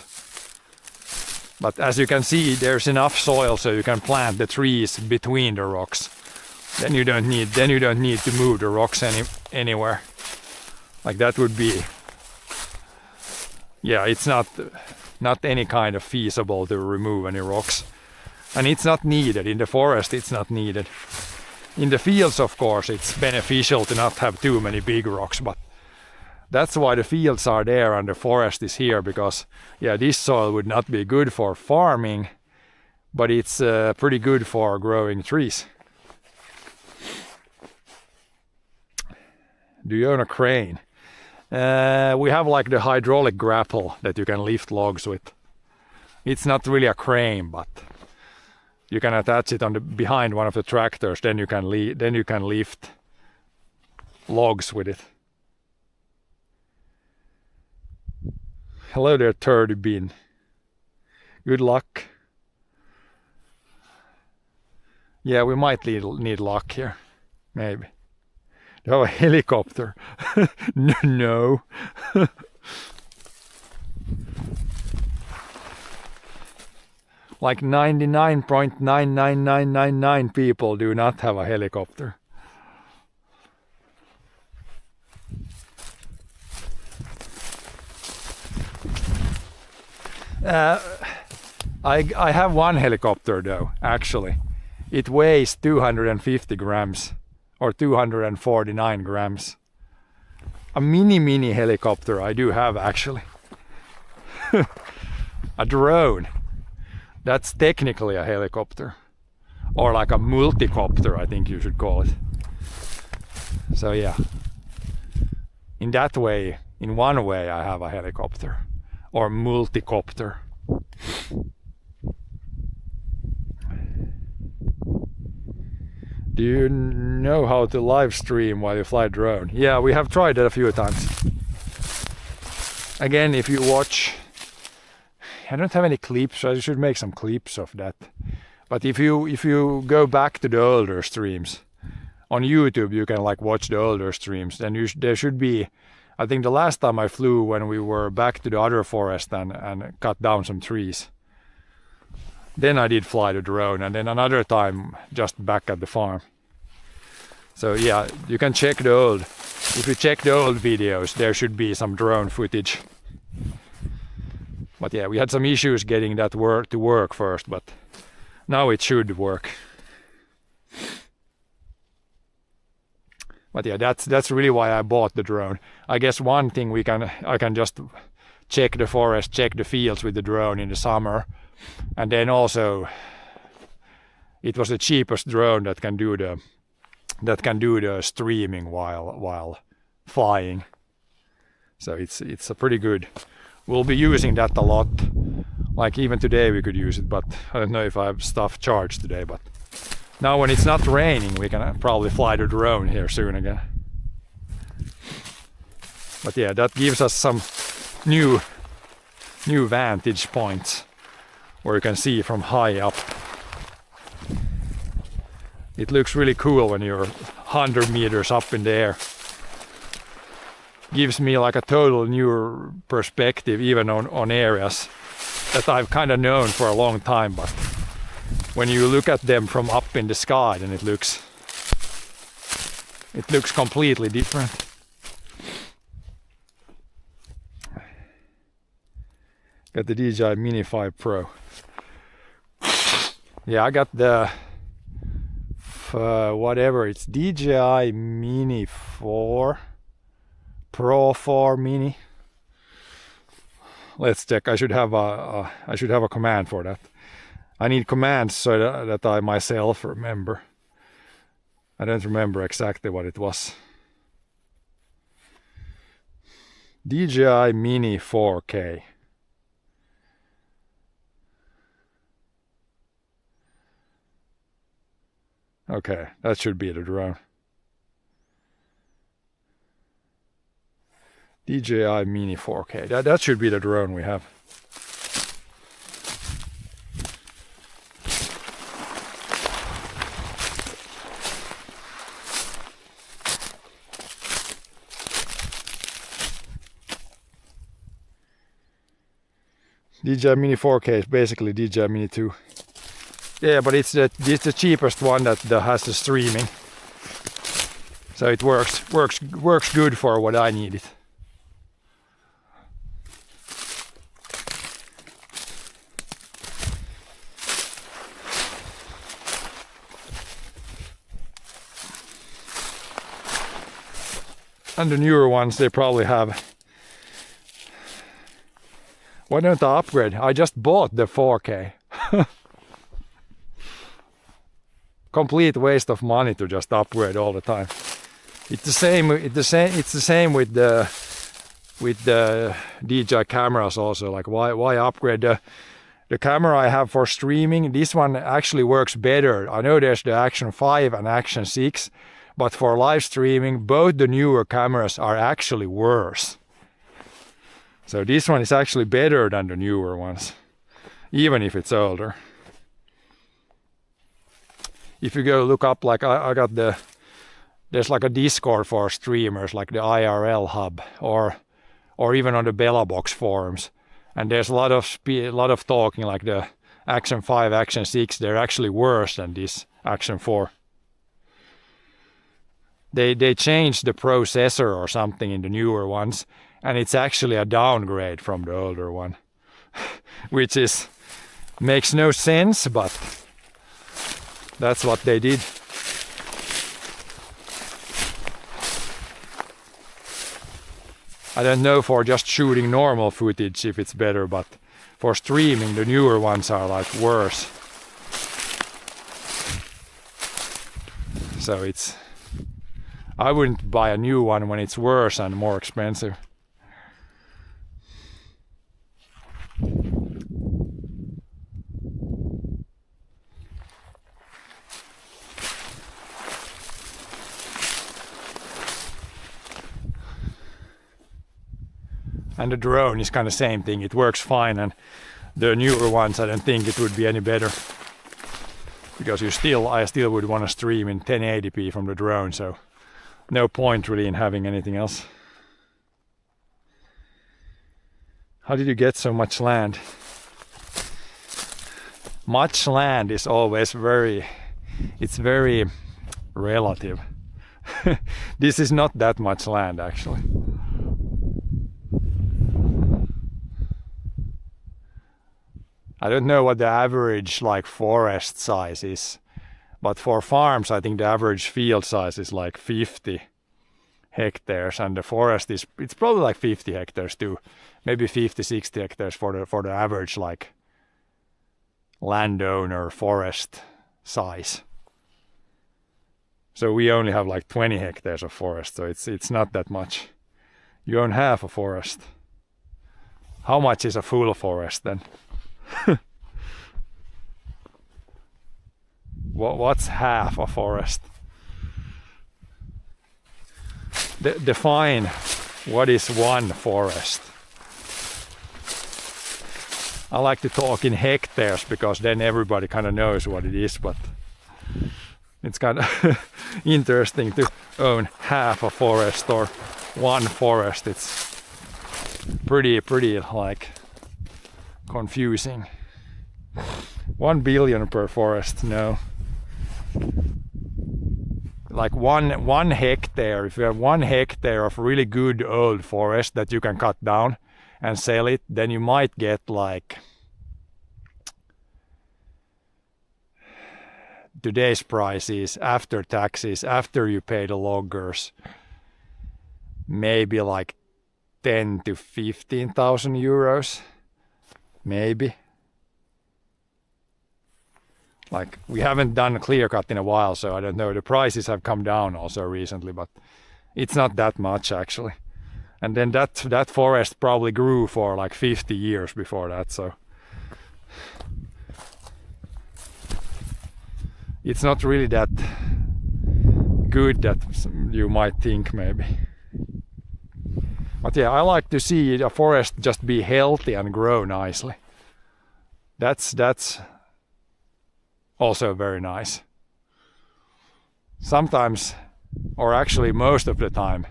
But as you can see, there's enough soil so you can plant the trees between the rocks. Then you don't need to move the rocks anywhere. Like that would be, yeah, it's not any kind of feasible to remove any rocks, and it's not needed in the forest. It's not needed. In the fields, of course, it's beneficial to not have too many big rocks, but that's why the fields are there and the forest is here, because yeah, this soil would not be good for farming, but it's pretty good for growing trees. Do you own a crane? We have like the hydraulic grapple that you can lift logs with. It's not really a crane, but you can attach it on behind one of the tractors. Then you can lift logs with it. Hello there, turd bin. Good luck. Yeah, we might need luck here. Maybe. You have a helicopter. No. Like 99.99999 people do not have a helicopter. I have one helicopter though, actually. It weighs 250 grams or 249 grams. A mini helicopter I do have actually. A drone. That's technically a helicopter, or like a multicopter, I think you should call it. So yeah, in that way, in one way I have a helicopter, or multicopter. Do you know how to live stream while you fly drone? Yeah, we have tried it a few times. Again, if you watch, I don't have any clips, so I should make some clips of that. But if you go back to the older streams on YouTube, you can like watch the older streams. Then there should be I think the last time I flew when we were back to the other forest and cut down some trees. Then I did fly the drone, and then another time just back at the farm. So yeah, you can check the old, if you check the old videos, there should be some drone footage. But yeah, we had some issues getting that to work first, but now it should work. But yeah, that's really why I bought the drone. I guess one thing I can just check the forest, check the fields with the drone in the summer, and then also it was the cheapest drone that can do the streaming while flying. So it's a pretty good. We'll be using that a lot. Like even today we could use it, but I don't know if I have stuff charged today. But now when it's not raining, we can probably fly the drone here soon again. But yeah, that gives us some new vantage points where you can see from high up. It looks really cool when you're 100 meters up in the air. Gives me like a total new perspective even on areas that I've kind of known for a long time, but when you look at them from up in the sky, then it looks completely different. Got the DJI Mini 5 Pro. Yeah, I got the whatever, it's DJI Mini 4 Pro 4 Mini. Let's check. I should have a command for that. I need commands so that I myself remember. I don't remember exactly what it was. DJI Mini 4K. Okay, that should be the drone. DJI Mini 4K. That should be the drone we have. DJI Mini 4K is basically DJI Mini 2. Yeah, but it's the cheapest one that has the streaming. So it works good for what I need it. And the newer ones, they probably have. Why don't I upgrade? I just bought the 4K. Complete waste of money to just upgrade all the time. It's the same with the DJI cameras also. Like why upgrade the camera I have for streaming? This one actually works better. I know there's the Action 5 and Action 6. But for live streaming, both the newer cameras are actually worse. So this one is actually better than the newer ones, even if it's older. If you go look up, like I got there's like a Discord for streamers, like the IRL hub, or even on the Bella Box forums, and there's a lot of talking like the Action 5, Action 6, they're actually worse than this Action 4. They changed the processor or something in the newer ones, and it's actually a downgrade from the older one, which makes no sense, but that's what they did. I don't know for just shooting normal footage if it's better, but for streaming the newer ones are like worse. So I wouldn't buy a new one when it's worse and more expensive. And the drone is kind of same thing. It works fine, and the newer ones I don't think it would be any better. Because I still would want to stream in 1080p from the drone, so no point really in having anything else. How did you get so much land? Much land is always very relative. This is not that much land actually. I don't know what the average like forest size is, but for farms I think the average field size is like 50 hectares, and the forest it's probably like 50 hectares too, maybe 50-60 hectares for the average like landowner forest size. So we only have like 20 hectares of forest, so it's not that much. You own half a forest. How much is a full forest then? What's half a forest? Define what is one forest. I like to talk in hectares because then everybody kind of knows what it is, but it's kind of interesting to own half a forest or one forest. It's pretty like confusing. 1 billion per forest, no. Like one hectare, if you have 1 hectare of really good old forest that you can cut down and sell it, then you might get like today's prices after taxes, after you pay the loggers, maybe like 10 to 15,000 euros, maybe. Like, we haven't done a clear cut in a while, so I don't know. The prices have come down also recently, but it's not that much actually. And then that forest probably grew for like 50 years before that, so it's not really that good that you might think maybe. But yeah, I like to see a forest just be healthy and grow nicely. That's also very nice. Sometimes, or actually most of the time,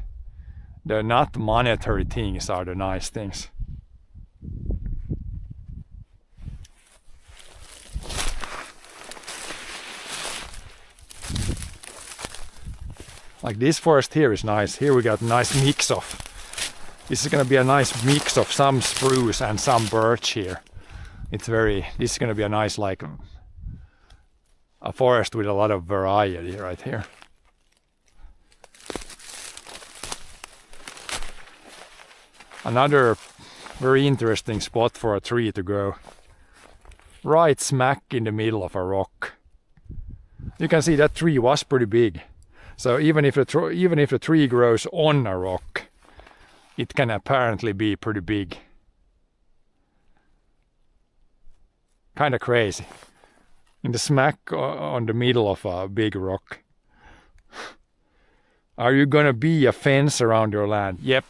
the not monetary things are the nice things. Like this forest here is nice. Here we got a nice mix of, this is gonna be a nice mix of some spruce and some birch here. This is gonna be a nice like a forest with a lot of variety right here. Another very interesting spot for a tree to grow. Right smack in the middle of a rock. You can see that tree was pretty big. So even if the tree grows on a rock, it can apparently be pretty big. Kind of crazy. In the smack on the middle of a big rock. Are you gonna be a fence around your land? Yep.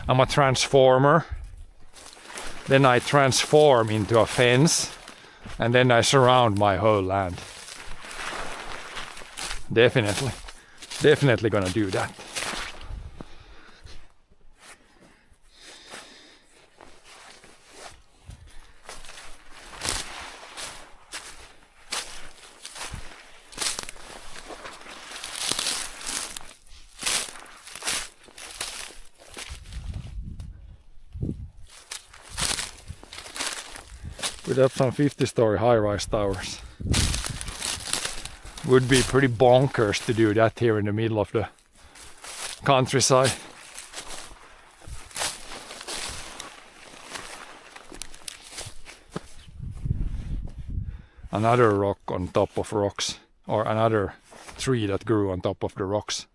I'm a transformer. Then I transform into a fence, and then I surround my whole land. Definitely gonna do that. We'd have some 50-story high-rise towers. Would be pretty bonkers to do that here in the middle of the countryside. Another rock on top of rocks, or another tree that grew on top of the rocks.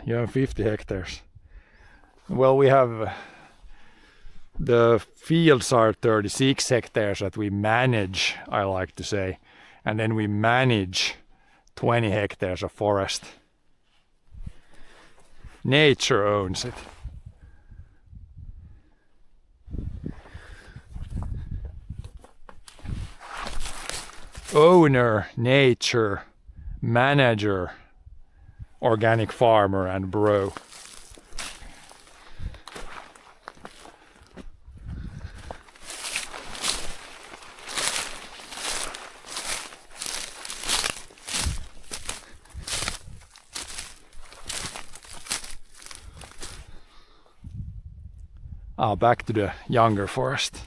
You have 50 hectares. Well, we have the fields are 36 hectares that we manage, I like to say, and then we manage 20 hectares of forest. Nature owns it. owner, nature, manager, organic farmer, and bro. Back to the younger forest.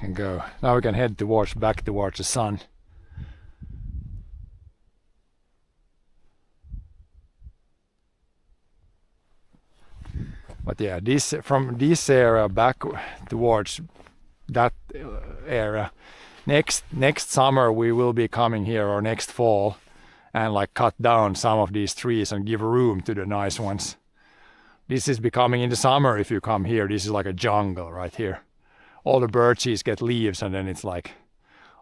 And go. Now we can head back towards the sun. But yeah, from this area back towards that area. Next summer we will be coming here, or next fall, and like cut down some of these trees and give room to the nice ones. This is becoming, in the summer, if you come here, this is like a jungle right here. All the birches get leaves and then it's like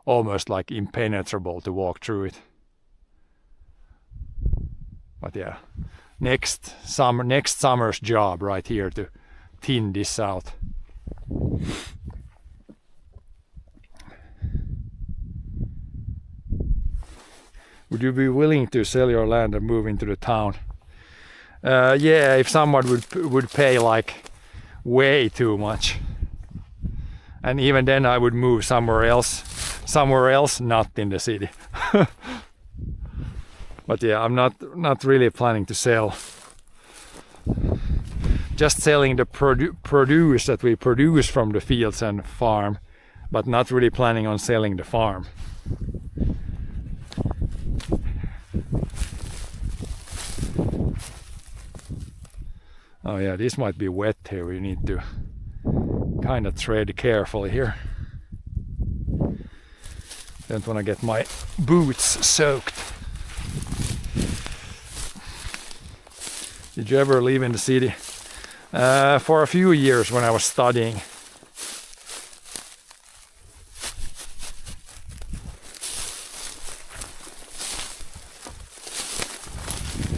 almost like impenetrable to walk through it. But yeah, next summer's job right here to thin this out. Would you be willing to sell your land and move into the town? Yeah, if someone would pay like way too much. And even then I would move somewhere else, not in the city. But yeah, I'm not really planning to sell. Just selling the produce that we produce from the fields and farm, but not really planning on selling the farm. Oh yeah, this might be wet here. We need to kind of tread carefully here. Don't want to get my boots soaked. Did you ever live in the city? For a few years when I was studying.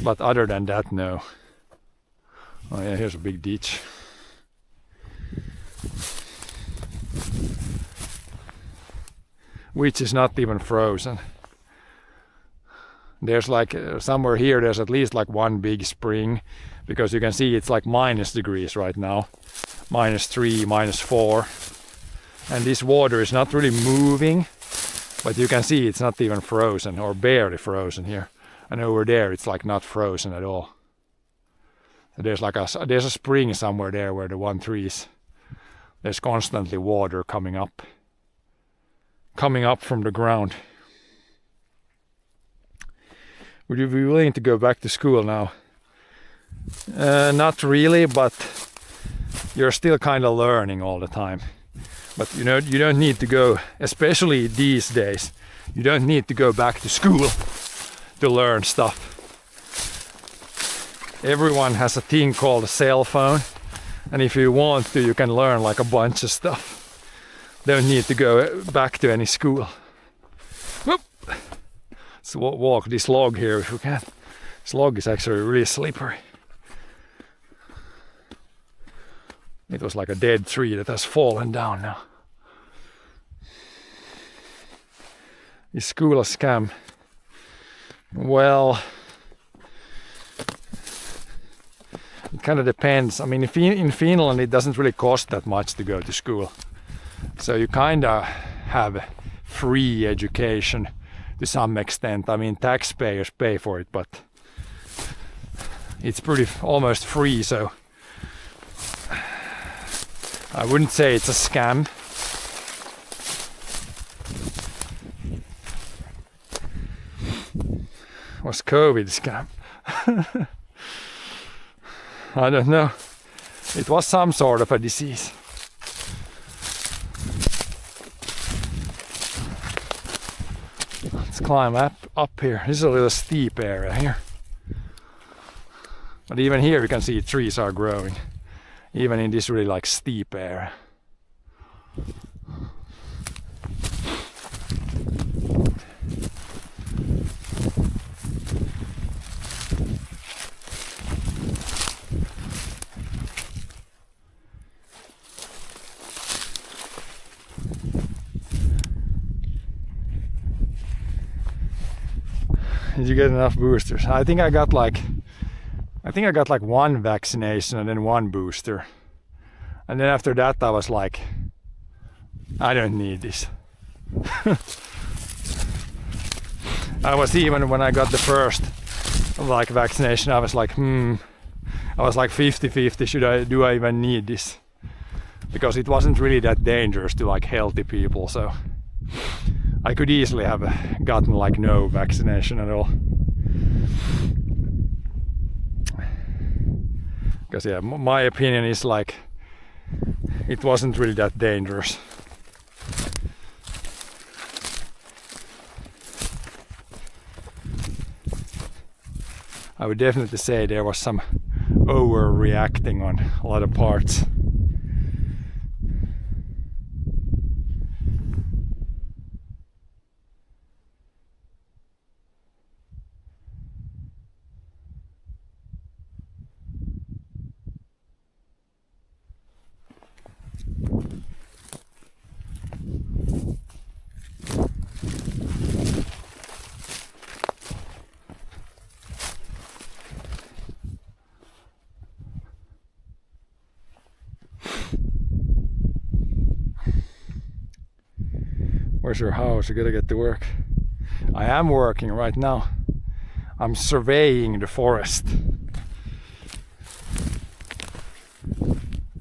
But other than that, no. Oh yeah, here's a big ditch. Which is not even frozen. There's like somewhere here there's at least like one big spring, because you can see it's like -degrees right now. -3, -4. And this water is not really moving, but you can see it's not even frozen, or barely frozen here. And over there it's like not frozen at all. So there's a spring somewhere there where the one tree is. There's constantly water coming up from the ground. Would you be willing to go back to school now? Not really, but you're still kind of learning all the time. But you know, you don't need to go, especially these days, you don't need to go back to school to learn stuff. Everyone has a thing called a cell phone, and if you want to, you can learn like a bunch of stuff. Don't need to go back to any school. Whoop. Let's walk this log here if we can. This log is actually really slippery. It was like a dead tree that has fallen down now. Is school a scam? Well, it kind of depends. I mean, in Finland it doesn't really cost that much to go to school. So you kind of have free education to some extent. I mean, taxpayers pay for it, but it's pretty almost free, so I wouldn't say it's a scam. Was COVID a scam? I don't know. It was some sort of a disease. Let's climb up here. This is a little steep area here. But even here you can see trees are growing. Even in this really like steep area. Did you get enough boosters? I think I got like one vaccination and then one booster. And then after that I was like, I don't need this. I was even when I got the first like vaccination, I was like, I was like 50-50, do I even need this? Because it wasn't really that dangerous to like healthy people, so I could easily have gotten like no vaccination at all. Because yeah, my opinion is like it wasn't really that dangerous. I would definitely say there was some overreacting on a lot of parts. Where's your house? You gotta get to work. I am working right now. I'm surveying the forest.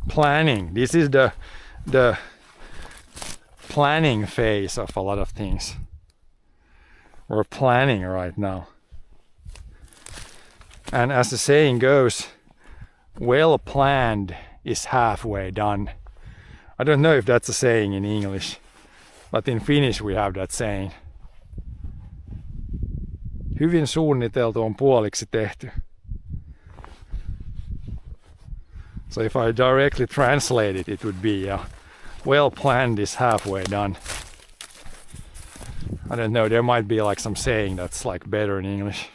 Planning. This is the planning phase of a lot of things. We're planning right now. And as the saying goes, well planned is halfway done. I don't know if that's a saying in English, but in Finnish we have that saying. Hyvin suunniteltu on puoliksi tehty. So if I directly translate it, it would be well planned is halfway done. I don't know, there might be like some saying that's like better in English.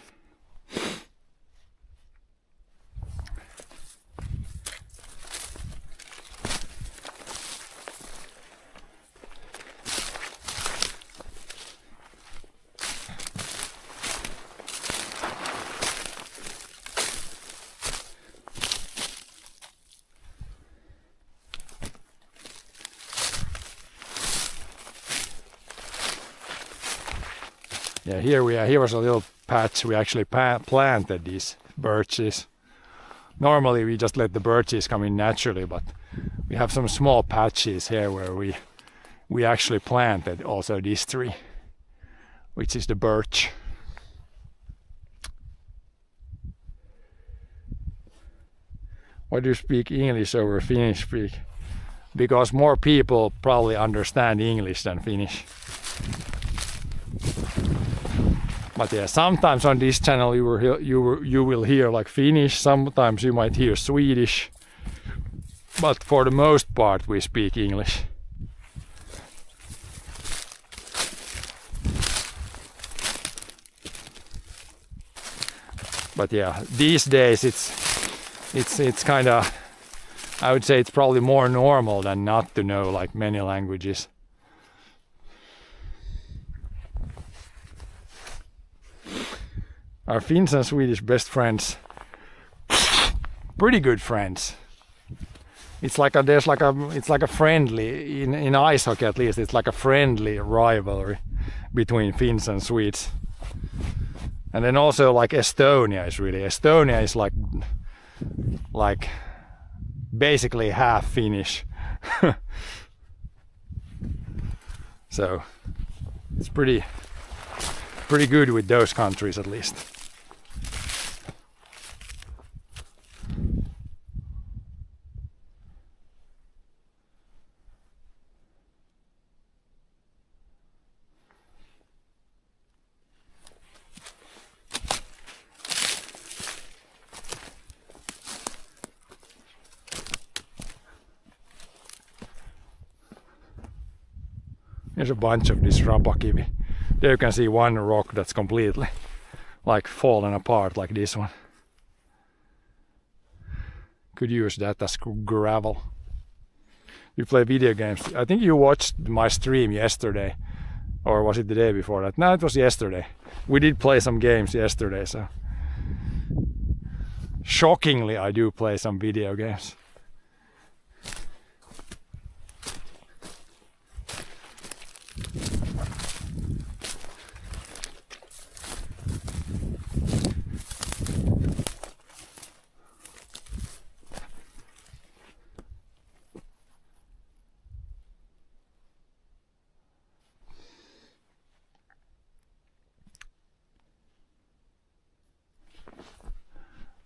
Yeah, here was a little patch. We actually planted these birches. Normally we just let the birches come in naturally, but we have some small patches here where we actually planted also this tree, which is the birch. Why do you speak English over Finnish speak? Because more people probably understand English than Finnish. But yeah, sometimes on this channel you will hear like Finnish, sometimes you might hear Swedish, but for the most part we speak English. But yeah, these days it's kind of, I would say it's probably more normal than not to know like many languages. Our Finns and Swedish best friends, pretty good friends. It's like a friendly, in ice hockey at least, it's like a friendly rivalry between Finns and Swedes. And then also like Estonia is like basically half Finnish. So it's pretty good with those countries at least. There's a bunch of this rapakivi. There you can see one rock that's completely like fallen apart like this one. Could use that as gravel. You play video games. I think you watched my stream yesterday Or was it the day before that? No, it was yesterday. We did play some games yesterday, so shockingly I do play some video games.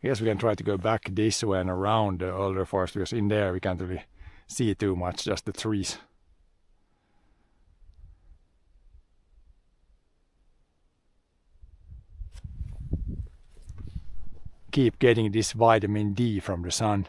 I guess we can try to go back this way and around the older forest, because in there we can't really see too much, just the trees. Keep getting this vitamin D from the sun.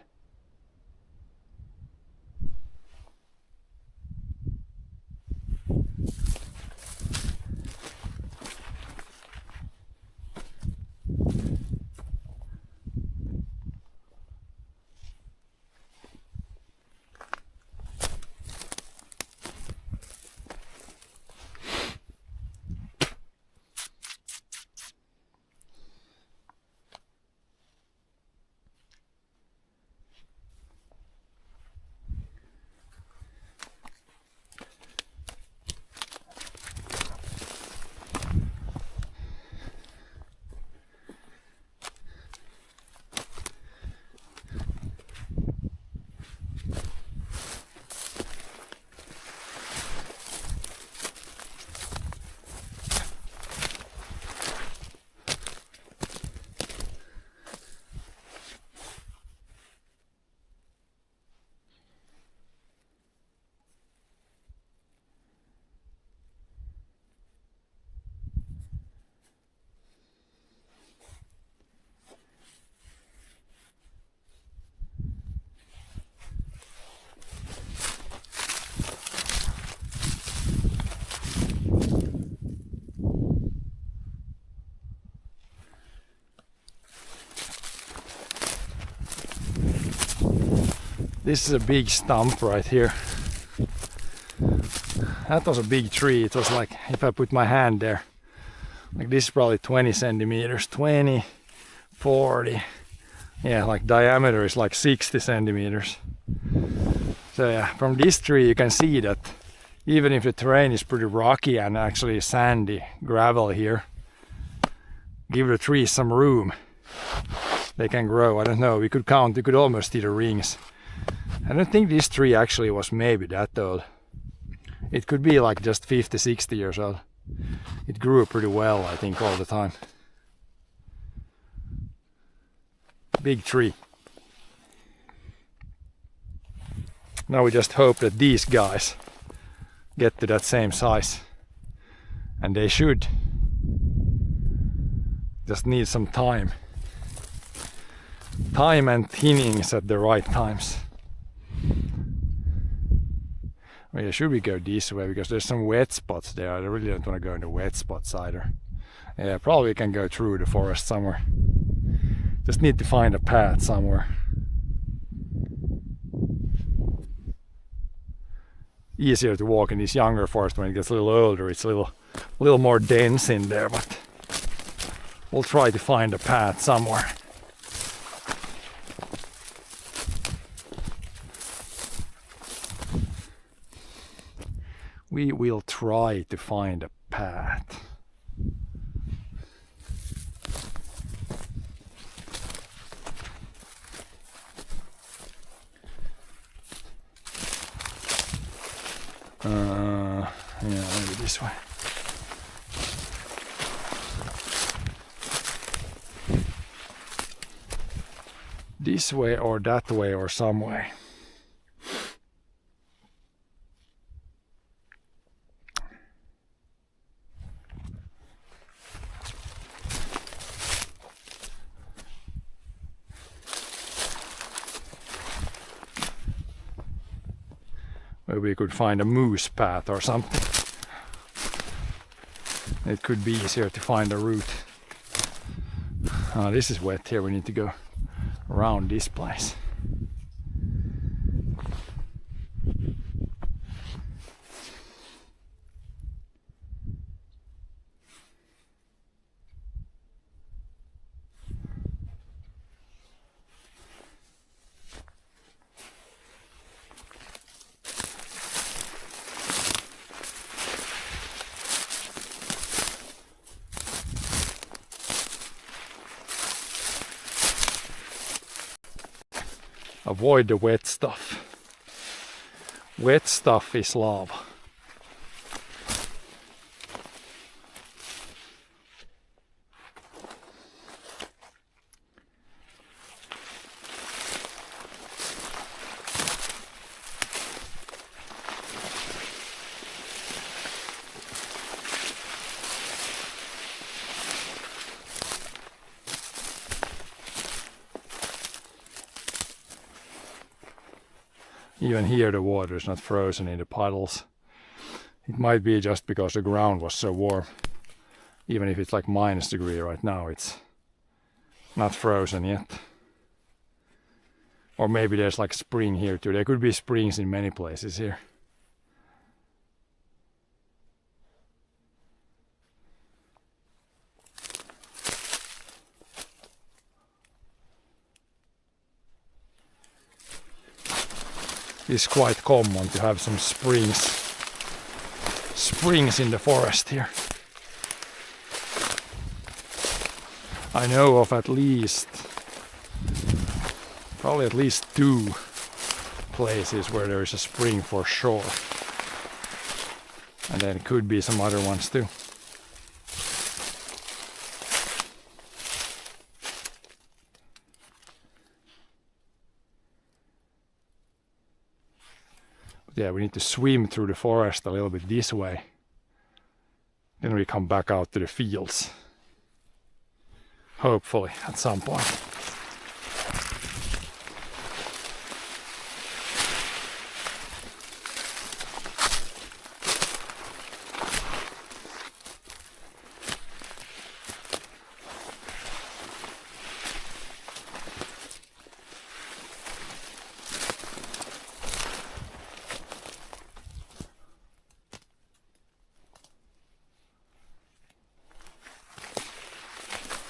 This is a big stump right here. That was a big tree. It was like, if I put my hand there, like this is probably 20 centimeters, 20, 40. Yeah, like diameter is like 60 centimeters. So yeah, from this tree you can see that even if the terrain is pretty rocky and actually sandy gravel here, give the trees some room. They can grow. I don't know, we could count, you could almost see the rings. I don't think this tree actually was maybe that old. It could be like just 50, 60 years old. It grew pretty well, I think, all the time. Big tree. Now we just hope that these guys get to that same size. And they should. Just need some time. Time and thinnings at the right times. Well, yeah, should we go this way? Because there's some wet spots there. I really don't want to go in the wet spots either. Yeah, probably can go through the forest somewhere. Just need to find a path somewhere. Easier to walk in this younger forest. When it gets a little older, it's a little more dense in there, but we'll try to find a path somewhere. We will try to find a path. Yeah, maybe this way. This way or that way or some way. Maybe we could find a moose path or something. It could be easier to find a route. This is wet here, we need to go around this place. Avoid the wet stuff. Wet stuff is lava. Even here the water is not frozen in the puddles. It might be just because the ground was so warm. Even if it's like -degree right now, it's not frozen yet. Or maybe there's like spring here too. There could be springs in many places here. It's quite common to have some springs in the forest here. I know of probably at least 2 places where there is a spring for sure. And then it could be some other ones too. Yeah, we need to swim through the forest a little bit this way. Then we come back out to the fields. Hopefully, at some point.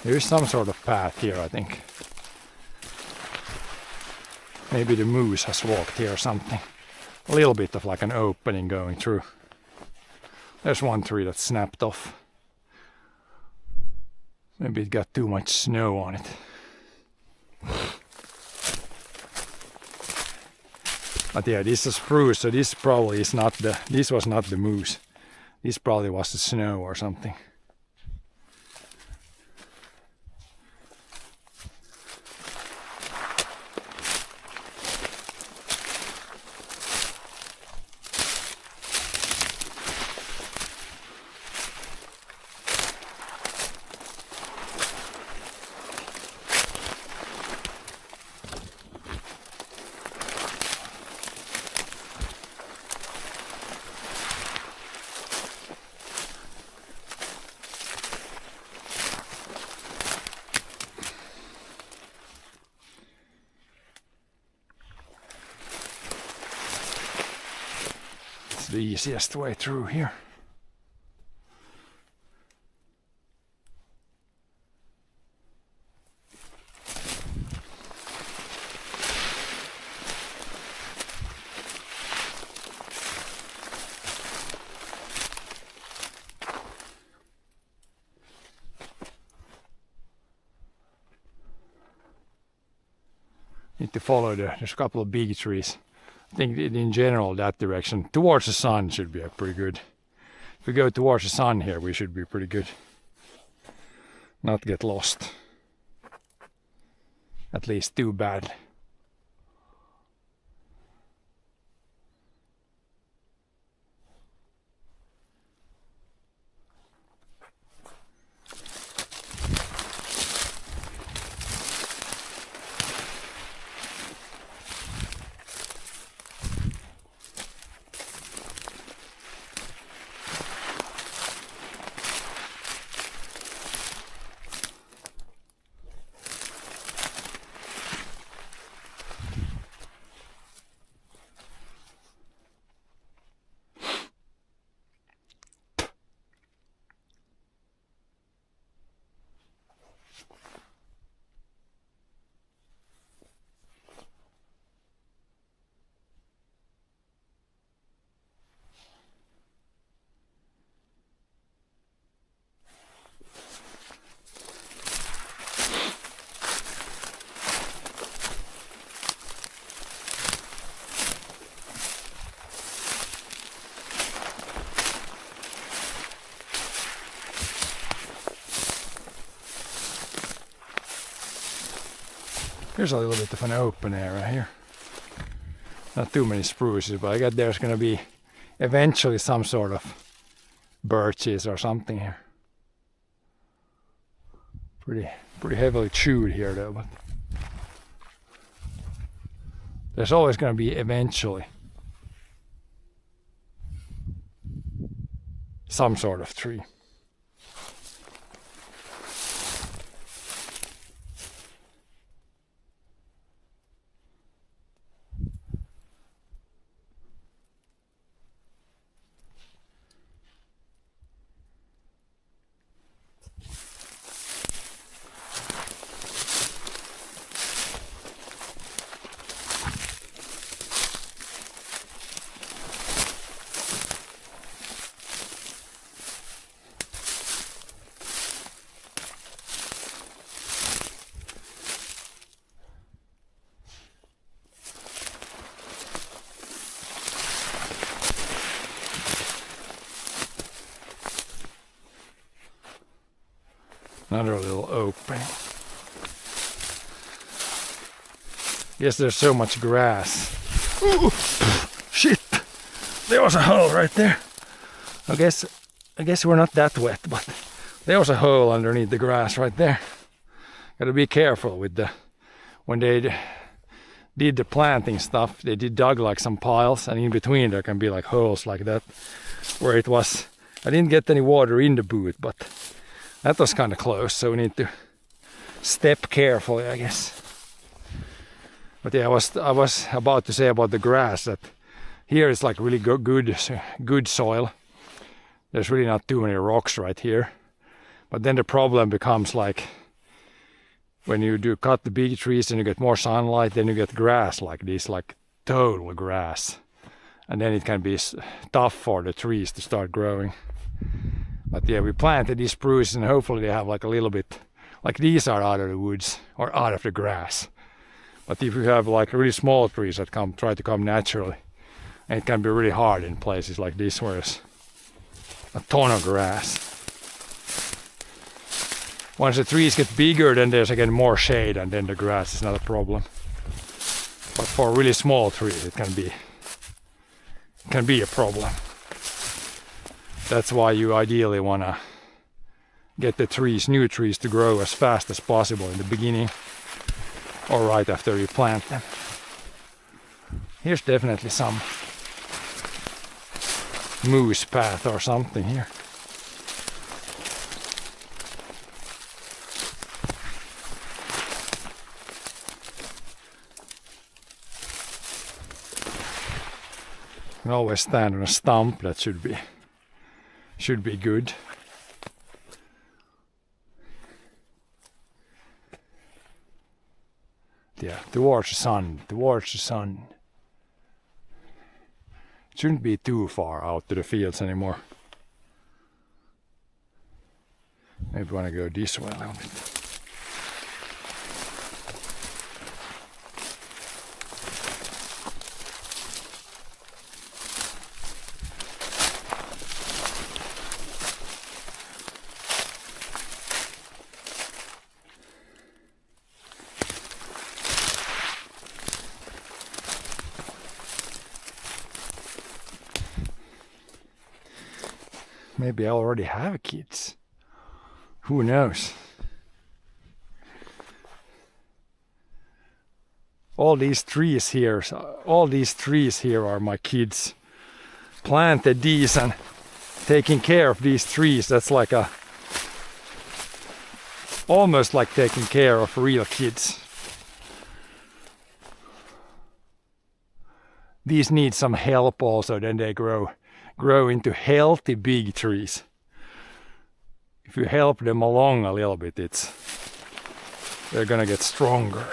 There is some sort of path here, I think. Maybe the moose has walked here or something. A little bit of like an opening going through. There's one tree that snapped off. Maybe it got too much snow on it. But yeah, this is spruce, so this probably is not this was not the moose. This probably was the snow or something. The easiest way through here. Need to follow there's a couple of big trees. I think in general that direction towards the sun should be pretty good. If we go towards the sun here, we should be pretty good. Not get lost. At least too bad. Here's a little bit of an open area here. Not too many spruces, but I guess there's gonna be eventually some sort of birches or something here. Pretty heavily chewed here though, but there's always gonna be eventually some sort of tree. Another little opening. Yes, there's so much grass. Ooh, shit! There was a hole right there. I guess we're not that wet, but there was a hole underneath the grass right there. Gotta be careful with when they did the planting stuff. They dug like some piles, and in between there can be like holes like that, where it was. I didn't get any water in the boot, but that was kind of close, so we need to step carefully, I guess. But yeah, I was about to say about the grass that here it's like really good soil. There's really not too many rocks right here. But then the problem becomes like when you do cut the big trees and you get more sunlight, then you get grass like this, like total grass. And then it can be tough for the trees to start growing. But yeah, we planted these spruces and hopefully they have like a little bit, like these are out of the woods or out of the grass. But if you have like really small trees that try to come naturally, and it can be really hard in places like this where there's a ton of grass. Once the trees get bigger, then there's again more shade and then the grass is not a problem. But for really small trees, it can be a problem. That's why you ideally want to get the new trees to grow as fast as possible in the beginning or right after you plant them. Here's definitely some moose path or something here. You can always stand on a stump. That should be good. Yeah, towards the sun. Shouldn't be too far out to the fields anymore. Maybe want to go this way a little bit. Maybe I already have kids. Who knows? All these trees here are my kids. Planted these and taking care of these trees. That's like almost like taking care of real kids. These need some help also, then they grow into healthy big trees. If you help them along a little bit, they're gonna get stronger.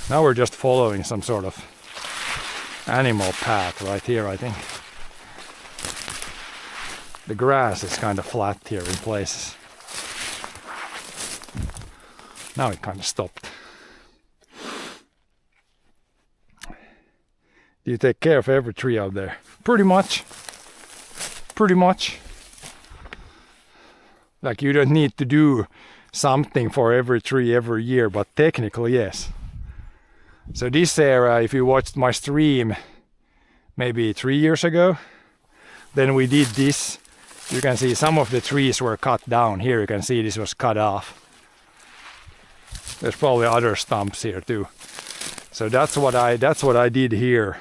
Now we're just following some sort of animal path right here, I think. The grass is kind of flat here in places. Now it kind of stopped. Do you take care of every tree out there? Pretty much. Like you don't need to do something for every tree every year, but technically yes. So this area, if you watched my stream maybe 3 years ago, then we did this. You can see some of the trees were cut down. Here you can see this was cut off. There's probably other stumps here too. So that's what I did here.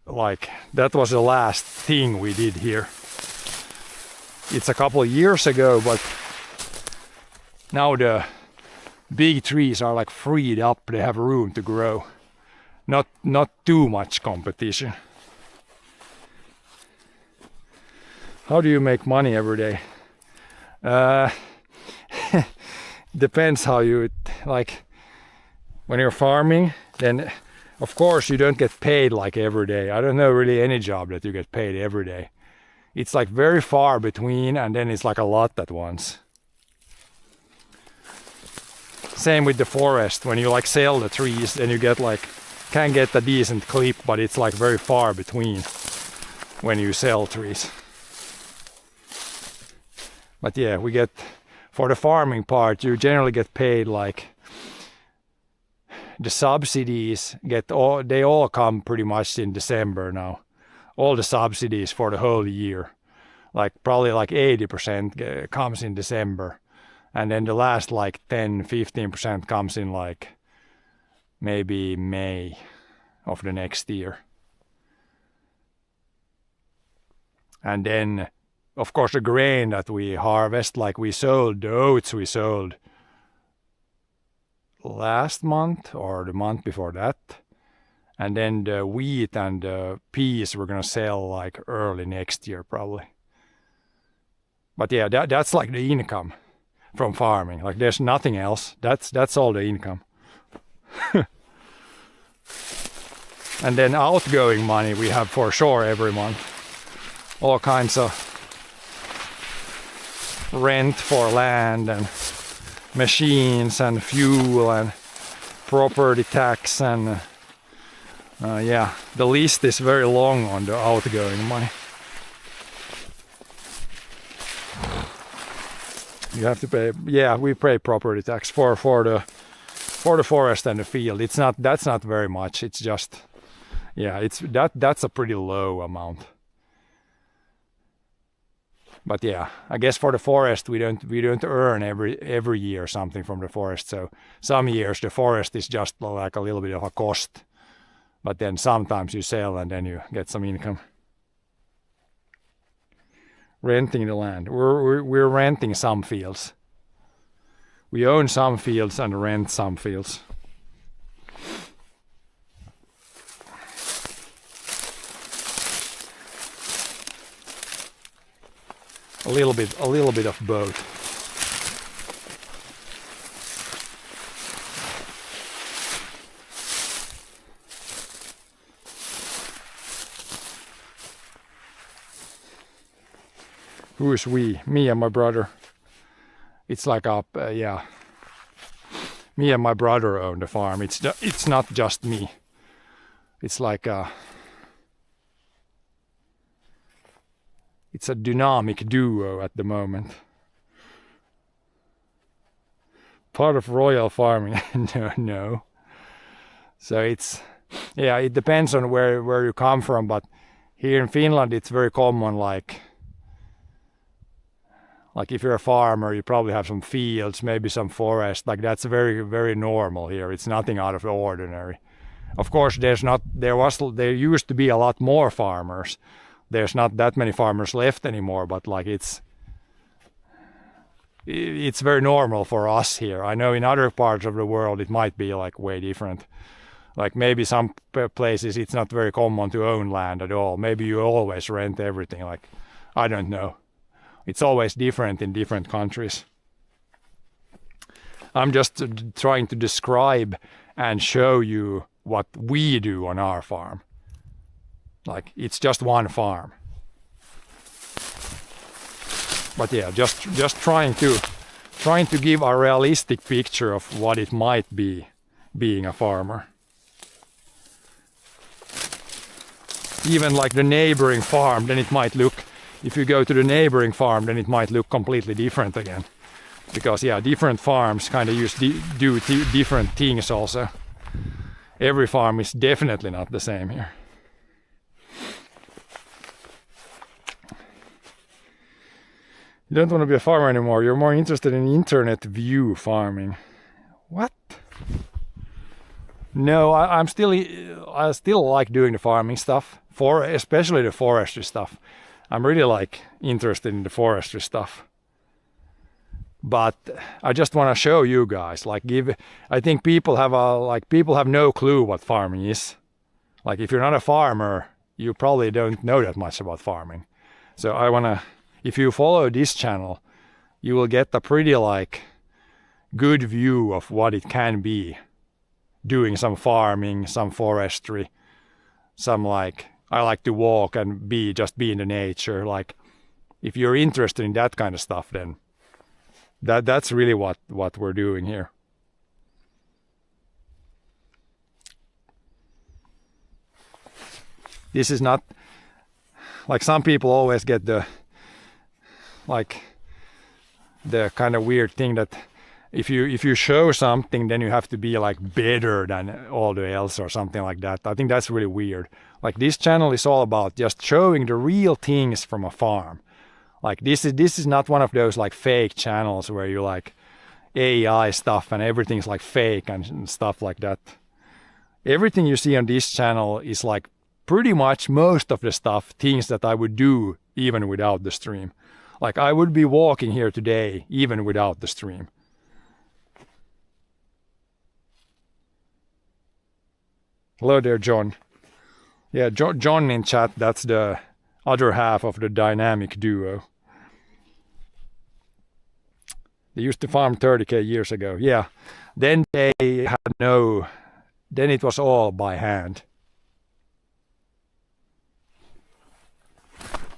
Like that was the last thing we did here. It's a couple of years ago, but now the big trees are like freed up. They have room to grow. Not too much competition. How do you make money every day? Depends how you like. When you're farming, then of course you don't get paid like every day. I don't know really any job that you get paid every day. It's like very far between, and then it's like a lot at once. Same with the forest. When you like sell the trees, then you get like can get a decent clip, but it's like very far between when you sell trees. But yeah, we get for the farming part, you generally get paid like the subsidies they all come pretty much in December now. All the subsidies for the whole year, like probably like 80% comes in December, and then the last like 10-15% comes in like maybe May of the next year. And then of course the grain that we harvest, like we sold the oats, we sold last month or the month before that, and then the wheat and the peas we're gonna sell like early next year probably. But yeah, that's like the income from farming. Like there's nothing else. That's all the income. And then outgoing money we have for sure every month. All kinds of rent for land and machines and fuel and property tax and yeah, the list is very long on the outgoing money. You have to pay, yeah, we pay property tax for the forest and the field. That's not very much. It's just, yeah, that's a pretty low amount. But yeah, I guess for the forest we don't earn every year something from the forest. So some years the forest is just like a little bit of a cost, but then sometimes you sell and then you get some income. Renting the land. We're renting some fields. We own some fields and rent some fields. A little bit of both. Who is we? Me and my brother. It's like yeah. Me and my brother own the farm. It's not just me. It's like it's a dynamic duo at the moment. Part of royal farming? No. So it's, yeah, it depends on where you come from, but here in Finland it's very common, like if you're a farmer, you probably have some fields, maybe some forest. Like that's very, very normal here. It's nothing out of the ordinary. Of course, there used to be a lot more farmers. There's not that many farmers left anymore, but like it's very normal for us here. I know in other parts of the world it might be like way different. Like maybe some places it's not very common to own land at all. Maybe you always rent everything. Like, I don't know. It's always different in different countries. I'm just trying to describe and show you what we do on our farm. Like, it's just one farm. But yeah, just trying to give a realistic picture of what it might be being a farmer. Even like the neighboring farm, then it might look if you go to the neighboring farm, then it might look completely different again. Because yeah, different farms kind of do different things also. Every farm is definitely not the same here. You don't want to be a farmer anymore. You're more interested in internet view farming. What? No, I still like doing the farming stuff, especially the forestry stuff. I'm really like interested in the forestry stuff. But I just want to show you guys, like I think people have no clue what farming is. Like if you're not a farmer, you probably don't know that much about farming. So if you follow this channel, you will get a pretty like good view of what it can be. Doing some farming, some forestry, some like, I like to walk and be in the nature. Like if you're interested in that kind of stuff, then that's really what we're doing here. This is not like some people always get the kind of weird thing that if you show something, then you have to be like better than all the else or something like that. I think that's really weird. Like this channel is all about just showing the real things from a farm. Like this is not one of those like fake channels where you like AI stuff and everything's like fake and stuff like that. Everything you see on this channel is like pretty much most of the stuff, things that I would do even without the stream. Like I would be walking here today even without the stream. Hello there, John. Yeah, John in chat, that's the other half of the dynamic duo. They used to farm 30k years ago. Yeah, then they had then it was all by hand.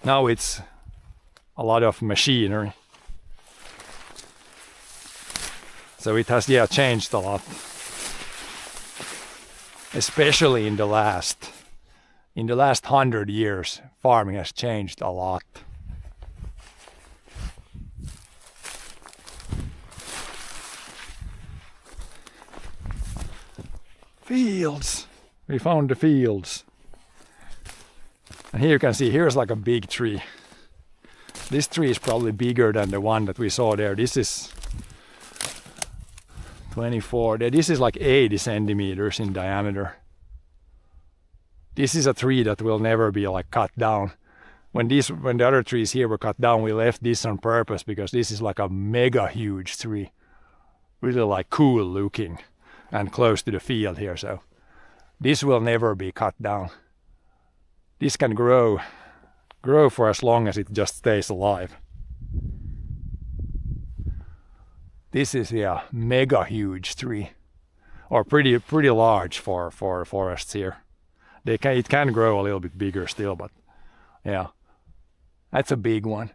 Now it's a lot of machinery. So it has, changed a lot. Especially in the last 100 years, farming has changed a lot. Fields. We found the fields. And here you can see, here's like a big tree. This tree is probably bigger than the one that we saw there. This is 24. This is like 80 centimeters in diameter. This is a tree that will never be like cut down. When the other trees here were cut down, we left this on purpose because this is like a mega huge tree. Really like cool looking and close to the field here. So this will never be cut down. This can grow for as long as it just stays alive. This is mega huge tree, or pretty large for forests here. It can grow a little bit bigger still, but yeah, that's a big one.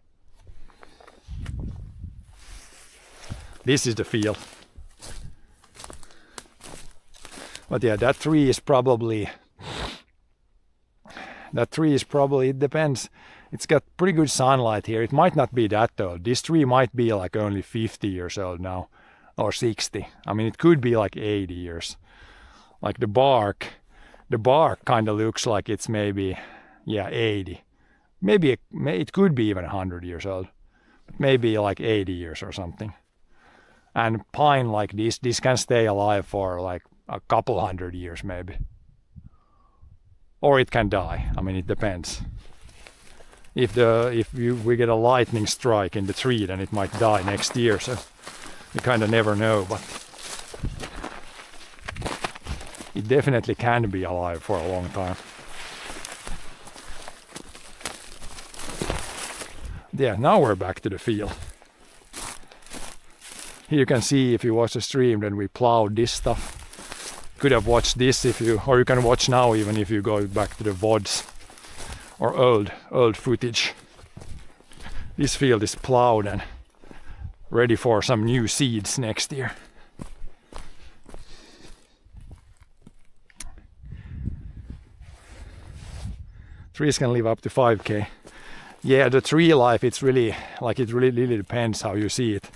This is the field. But yeah, that tree is probably, it depends. It's got pretty good sunlight here. It might not be that old. This tree might be like only 50 years old now, or 60. I mean, it could be like 80 years. Like the bark kind of looks like it's maybe, 80. Maybe it could be even 100 years old. But maybe like 80 years or something. And pine like this can stay alive for like a couple 100 years maybe. Or it can die. I mean, it depends. If we get a lightning strike in the tree, then it might die next year. So we kind of never know, but it definitely can be alive for a long time. Yeah, now we're back to the field. Here you can see, if you watch the stream, then we plowed this stuff. Could have watched this or you can watch now even if you go back to the VODs or old footage. This field is plowed and ready for some new seeds next year. Trees can live up to 5k. Yeah, the tree life, it's really like it really depends how you see it.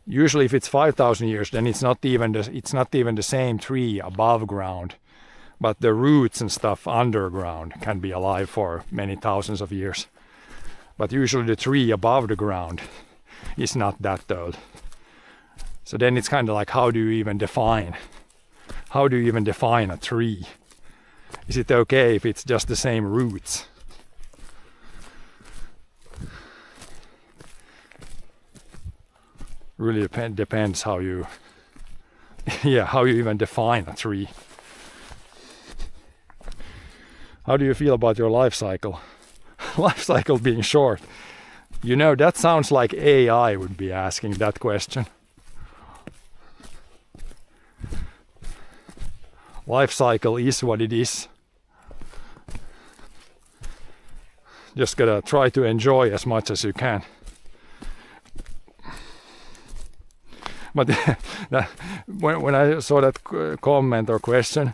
Usually if it's 5,000 years, then it's not even the same tree above ground, but the roots and stuff underground can be alive for many thousands of years. But usually the tree above the ground is not that old. So then it's kind of like, how do you even define a tree? Is it okay if it's just the same roots? Really depends how you how you even define a tree. How do you feel about your life cycle? Life cycle being short. You know, that sounds like AI would be asking that question. Life cycle is what it is. Just gotta try to enjoy as much as you can. But when I saw that comment or question,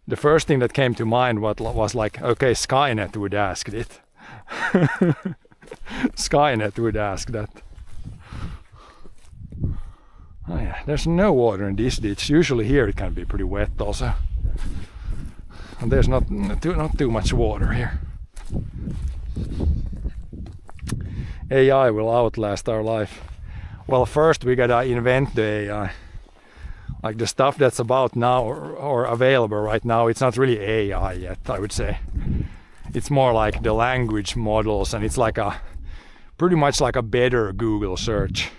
the first thing that came to mind was like, okay, Skynet would ask it. Skynet would ask that. Oh yeah, there's no water in this ditch. Usually here it can be pretty wet also. And there's not too much water here. AI will outlast our life. Well, first we gotta invent the AI. Like the stuff that's about now or available right now, it's not really AI yet, I would say. It's more like the language models, and it's like pretty much like a better Google search.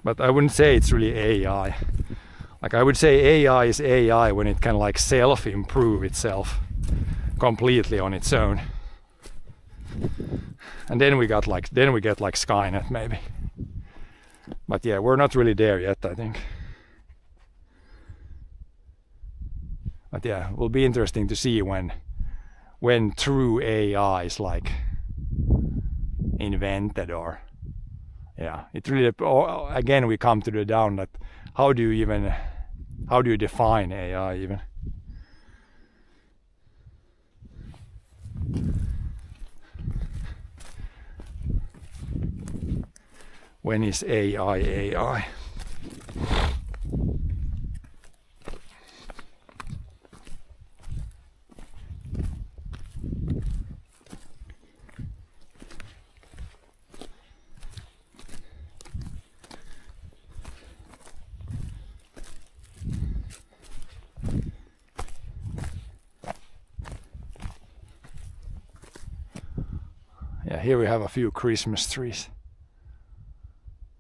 But I wouldn't say it's really AI. Like I would say AI is AI when it can like self-improve itself completely on its own. And then we get like Skynet maybe. But yeah, we're not really there yet, I think. But yeah, it will be interesting to see when true AI is like invented, or yeah, it really, again we come to the down that how do you define AI even? When is AI? Yeah, here we have a few Christmas trees.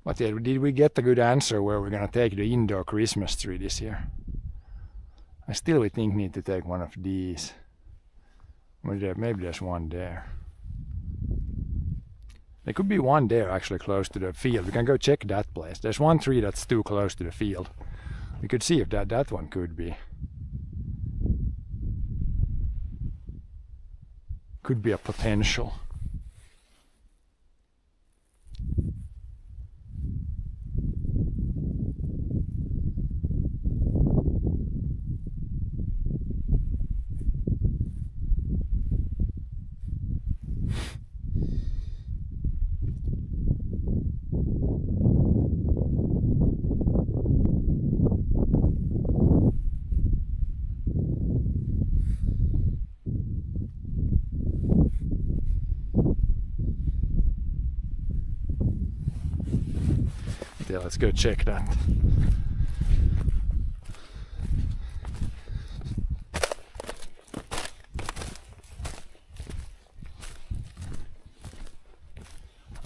But yeah, did we get a good answer where we're gonna take the indoor Christmas tree this year? I still would think need to take one of these. Maybe there's one there. There could be one there actually close to the field. We can go check that place. There's one tree that's too close to the field. We could see if that one could be. Could be a potential. Yeah, let's go check that.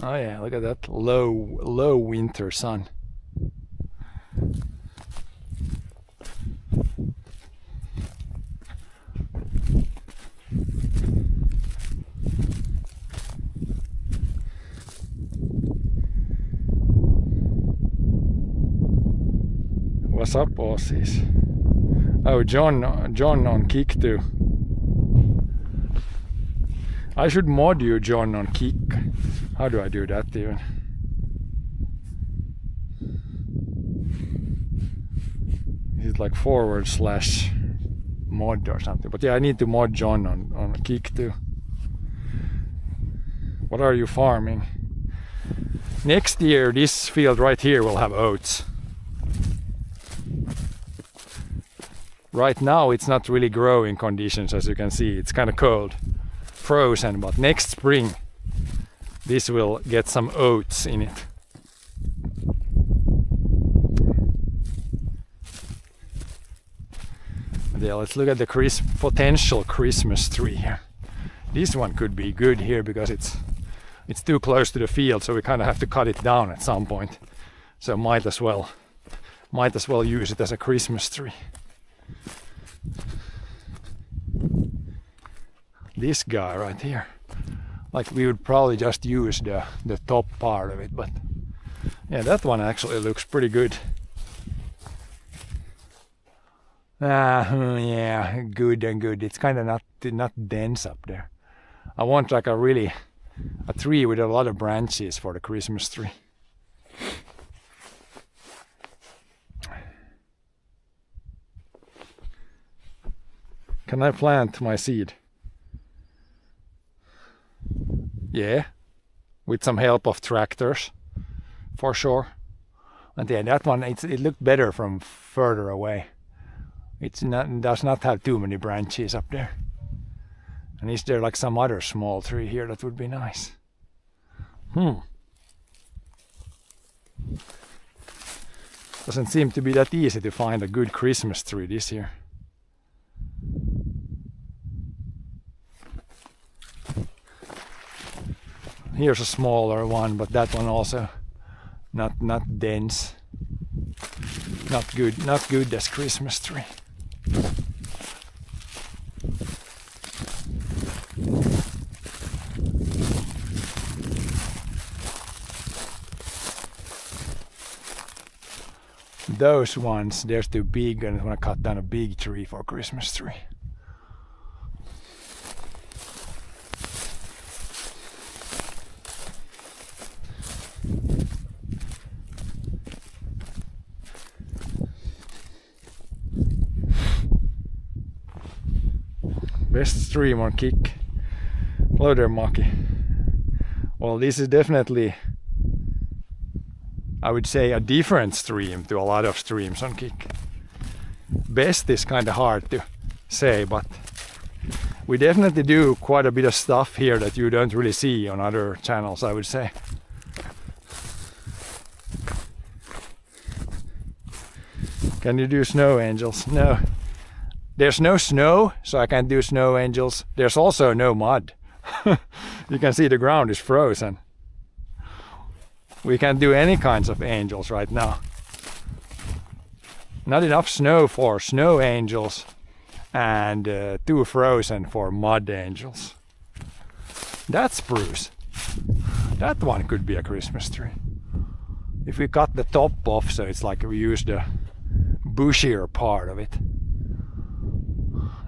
Oh yeah, look at that low winter sun. What's up, Aussies? Oh, John on Kick too. I should mod you, John, on Kick. How do I do that even? Is it like / mod or something? But yeah, I need to mod John on Kick too. What are you farming? Next year, this field right here will have oats. Right now, it's not really growing conditions, as you can see. It's kind of cold, frozen, but next spring, this will get some oats in it. Yeah, let's look at the potential Christmas tree here. This one could be good here because it's too close to the field, so we kind of have to cut it down at some point. So might as well use it as a Christmas tree. This guy right here, like we would probably just use the top part of it, but yeah, that one actually looks pretty good. Yeah, good and good. It's kind of not dense up there. I want like a tree with a lot of branches for the Christmas tree. Can I plant my seed? Yeah, with some help of tractors, for sure. And yeah, that one, it looked better from further away. It does not have too many branches up there. And is there like some other small tree here that would be nice? Doesn't seem to be that easy to find a good Christmas tree this year. Here's a smaller one, but that one also not dense. Not good as Christmas tree. Those ones, they're too big, and I want to cut down a big tree for Christmas tree. Best stream on Kick. Hello there, Maki. Well, this is definitely, I would say, a different stream to a lot of streams on Kick. Best is kind of hard to say, but we definitely do quite a bit of stuff here that you don't really see on other channels, I would say. Can you do snow angels? No. There's no snow, so I can't do snow angels. There's also no mud. You can see the ground is frozen. We can't do any kinds of angels right now. Not enough snow for snow angels, and too frozen for mud angels. That's spruce. That one could be a Christmas tree. If we cut the top off, so it's like we use the bushier part of it.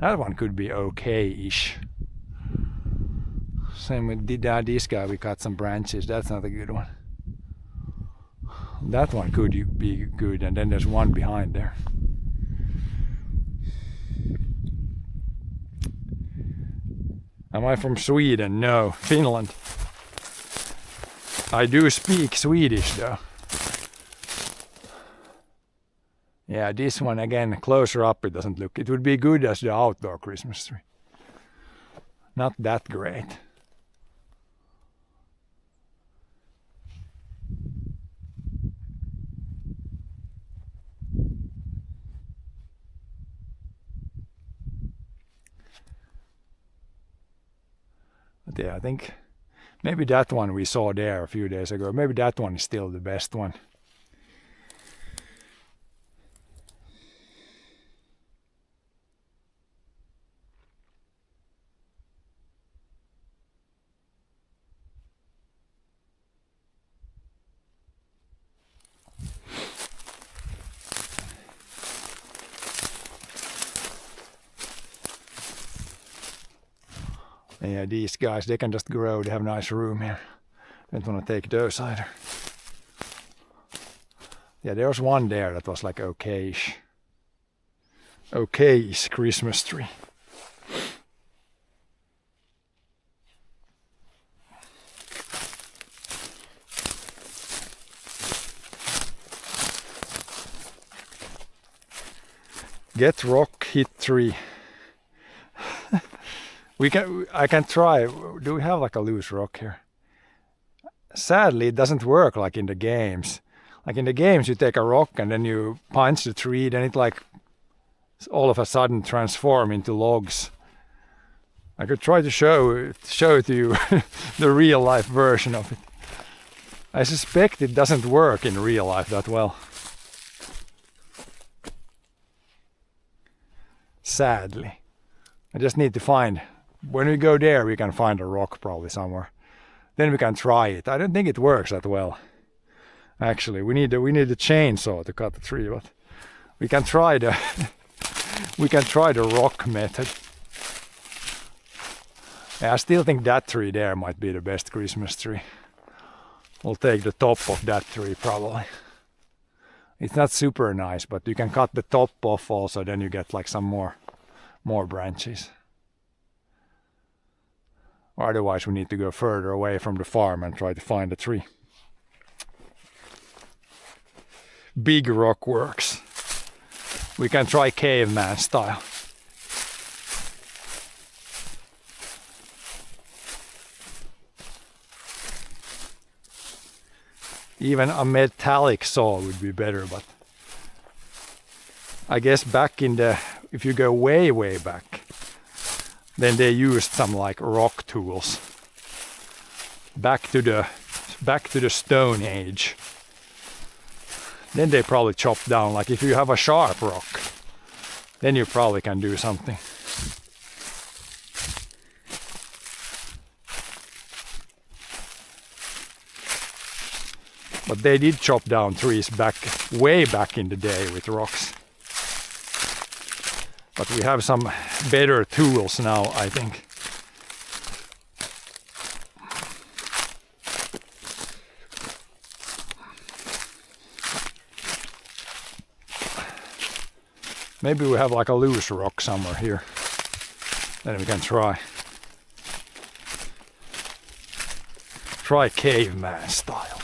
That one could be okay-ish. Same with this guy, we cut some branches. That's not a good one. That one could be good, and then there's one behind there. Am I from Sweden? No, Finland. I do speak Swedish though. Yeah, this one again, closer up it doesn't look. It would be good as the outdoor Christmas tree. Not that great. But yeah, I think maybe that one we saw there a few days ago, maybe that one is still the best one. Yeah, these guys, they can just grow, they have nice room here. Don't want to take those either. Yeah, there was one there that was like okay-ish. Okay-ish Christmas tree. Get rock, hit tree. I can try. Do we have like a loose rock here? Sadly, it doesn't work like in the games. Like in the games, you take a rock and then you punch the tree, then it like all of a sudden transform into logs. I could try to show to you the real life version of it. I suspect it doesn't work in real life that well. Sadly. I just need to find, when we go there we can find a rock probably somewhere. Then we can try it. I don't think it works that well. Actually, we need a chainsaw to cut the tree, but we can try the we can try the rock method. Yeah, I still think that tree there might be the best Christmas tree. We'll take the top of that tree probably. It's not super nice, but you can cut the top off also, then you get like some more branches. Or otherwise we need to go further away from the farm and try to find a tree. Big rock works. We can try caveman style. Even a metallic saw would be better, but I guess back in the, if you go way back, then they used some like rock tools. Back to the Stone Age. Then they probably chop down, like if you have a sharp rock, then you probably can do something. But they did chop down trees way back in the day with rocks. But we have some better tools now, I think. Maybe we have like a loose rock somewhere here. Then we can try. Try caveman style.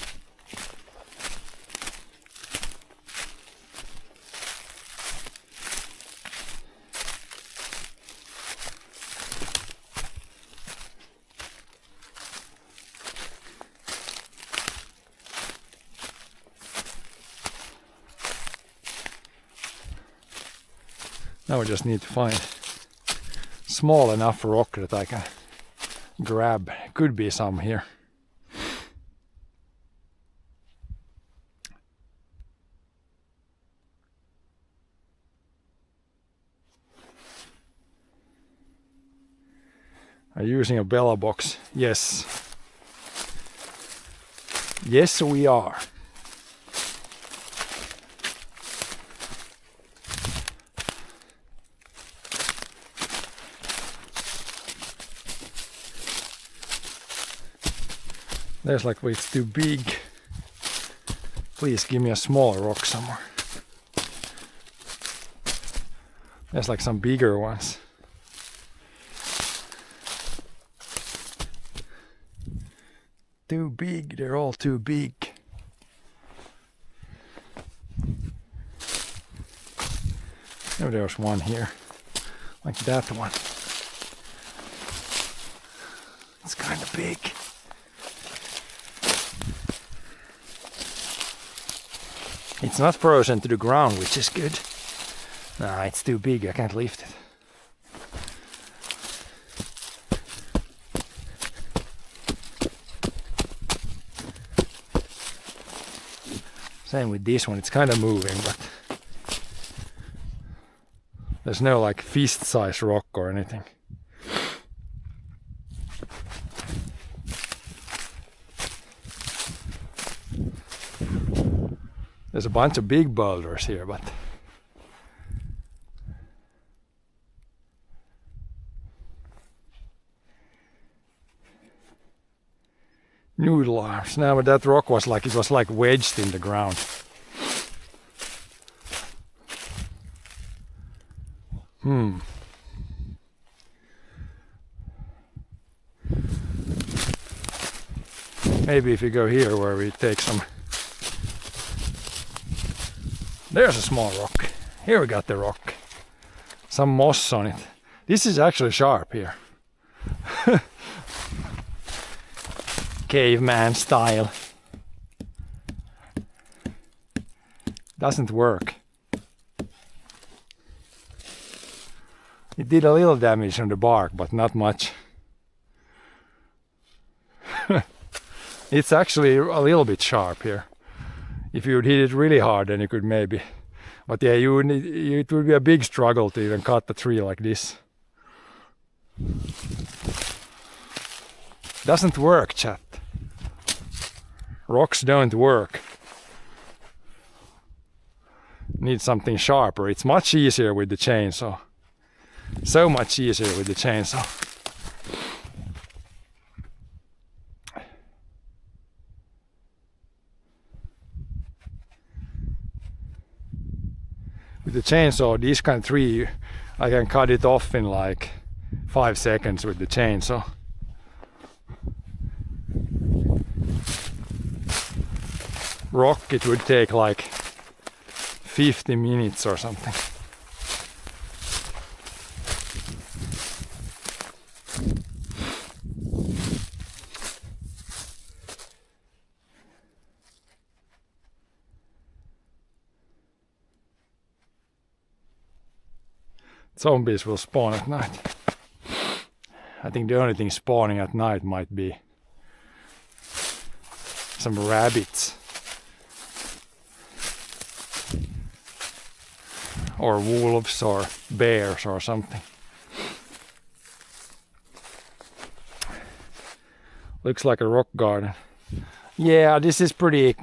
Now we just need to find small enough rock that I can grab. Could be some here. Are you using a Bella box? Yes. Yes, we are. There's like, wait, it's too big. Please give me a small rock somewhere. There's like some bigger ones. Too big, they're all too big. Oh, there's one here. Like that one. It's kind of big. It's not frozen to the ground, which is good. Nah, it's too big, I can't lift it. Same with this one, it's kind of moving, but there's no like fist-size rock or anything. There's a bunch of big boulders here, but noodle arms. Now that rock was like, it was like wedged in the ground. Maybe if you go here where we take some. There's a small rock. Here we got the rock. some moss on it. This is actually sharp here. Caveman style. Doesn't work. It did a little damage on the bark, but not much. It's actually a little bit sharp here. If you would hit it really hard, then you could maybe. But yeah, it would be a big struggle to even cut the tree like this. Doesn't work, chat. Rocks don't work. Need something sharper. It's much easier with the chainsaw. So much easier with the chainsaw. With the chainsaw, this kind of tree, I can cut it off in like 5 seconds with the chainsaw. Rock, it would take like 50 minutes or something. Zombies will spawn at night. I think the only thing spawning at night might be some rabbits. Or wolves or bears or something. Looks like a rock garden. Yeah, this is pretty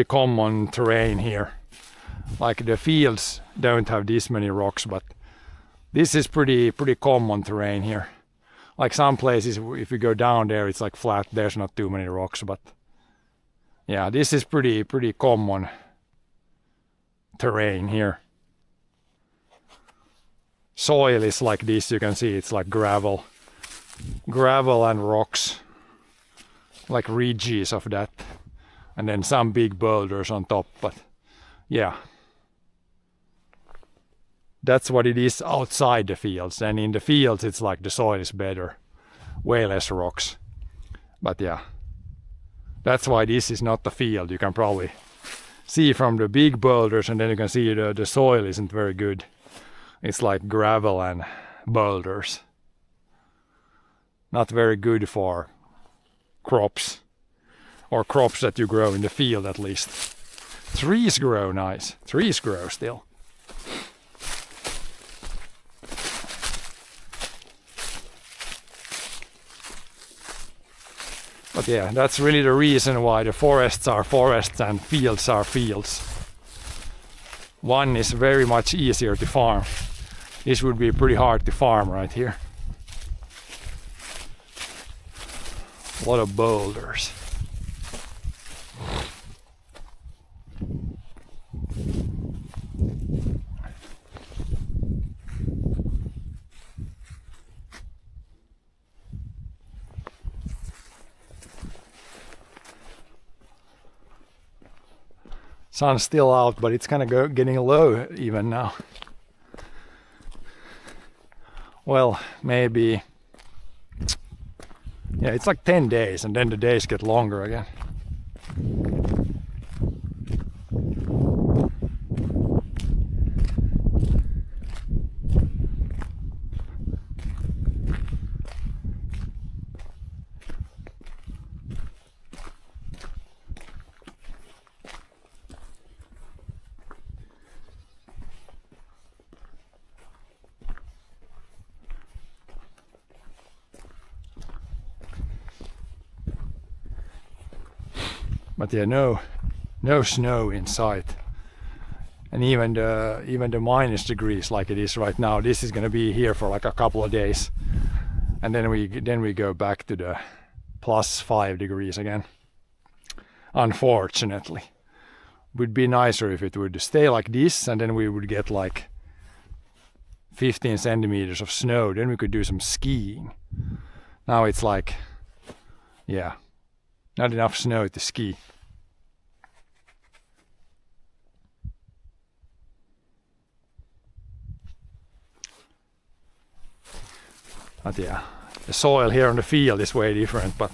common terrain here. Like the fields don't have this many rocks, but this is pretty common terrain here. Like some places, if you go down there, it's like flat. There's not too many rocks, but yeah, this is pretty common terrain here. Soil is like this. You can see it's like gravel and rocks, like ridges of that, and then some big boulders on top. But yeah. That's what it is outside the fields. And in the fields, it's like the soil is better. Way less rocks. But yeah. That's why this is not the field. You can probably see from the big boulders, and then you can see the soil isn't very good. It's like gravel and boulders. Not very good for crops. Or crops that you grow in the field at least. Trees grow nice. Trees grow still. But yeah, that's really the reason why the forests are forests and fields are fields. One is very much easier to farm. This would be pretty hard to farm right here. A lot of boulders. Sun's still out, but it's kind of getting low even now. Well, maybe, yeah, it's like 10 days and then the days get longer again. But yeah, no snow in sight, and even the minus degrees like it is right now. This is gonna be here for like a couple of days, and then we go back to the plus 5 degrees again. Unfortunately, would be nicer if it would stay like this, and then we would get like 15 centimeters of snow. Then we could do some skiing. Now it's like, yeah, not enough snow to ski. But yeah, the soil here on the field is way different, but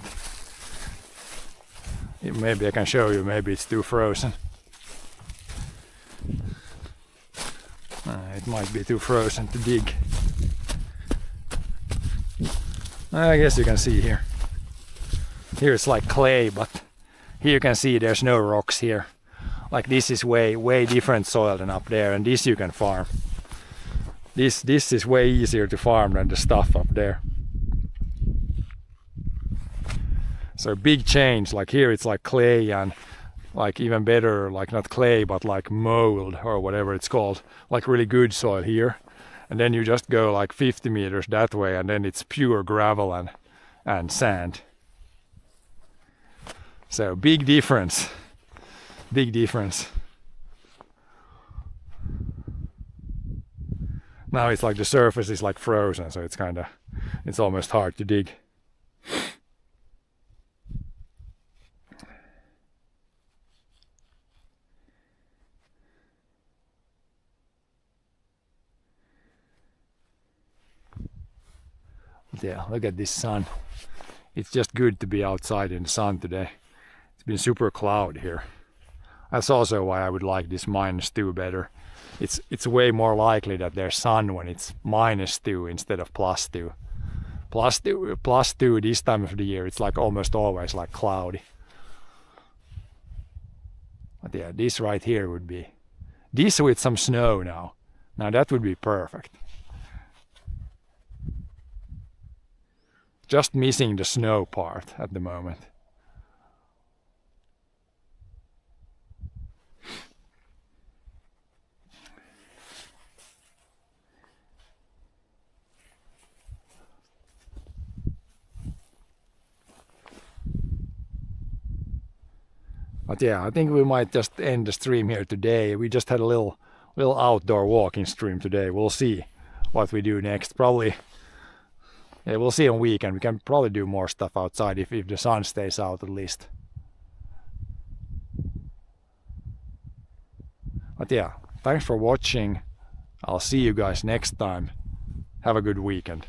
maybe I can show you, maybe it's too frozen. It might be too frozen to dig. I guess you can see here. Here it's like clay, but here you can see there's no rocks here. Like this is way different soil than up there, and this you can farm. This is way easier to farm than the stuff up there. So big change, like here it's like clay, and like even better, like not clay but like mold or whatever it's called, like really good soil here. And then you just go like 50 meters that way and then it's pure gravel and sand. So big difference. Big difference. Now it's like the surface is like frozen, so it's almost hard to dig. But yeah, look at this sun. It's just good to be outside in the sun today. It's been super cloudy here. That's also why I would like this -2 better. It's way more likely that there's sun when it's -2 instead of +2. +2 this time of the year, it's like almost always like cloudy. But yeah, this right here would be, this with some snow now. Now that would be perfect. Just missing the snow part at the moment. But yeah, I think we might just end the stream here today. We just had a little outdoor walking stream today. We'll see what we do next. Probably, yeah, we'll see on weekend. We can probably do more stuff outside if the sun stays out at least. But yeah, thanks for watching. I'll see you guys next time. Have a good weekend.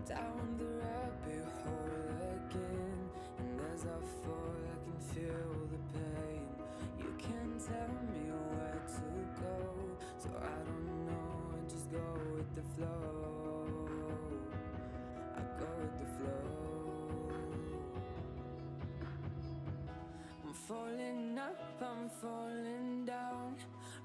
down the rabbit hole again. And as I fall, I can feel the pain. You can't tell me where to go, so I don't know, I just go with the flow. I go with the flow. I'm falling up, I'm falling down,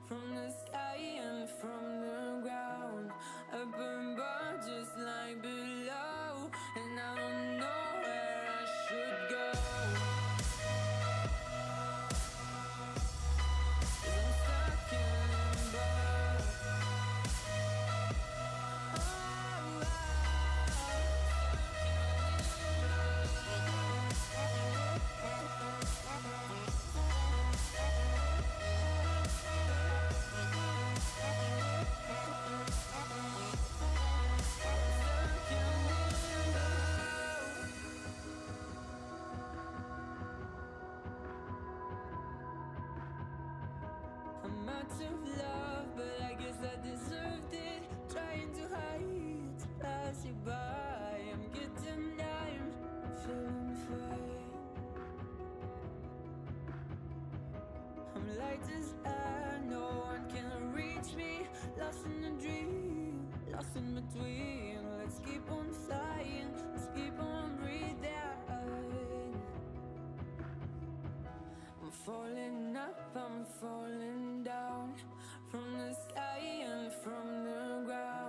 from the sky and from the ground. Up above just like below, and I don't know where I should go. 'Cause I'm stuck in limbo. I'm out of love, but I guess I deserved it. Trying to hide, to pass you by. I'm getting down, I'm feeling fine. I'm light as air, no one can reach me. Lost in a dream, lost in between. Let's keep on flying, let's keep on breathing. I'm falling up, I'm falling down, from the sky and from the ground.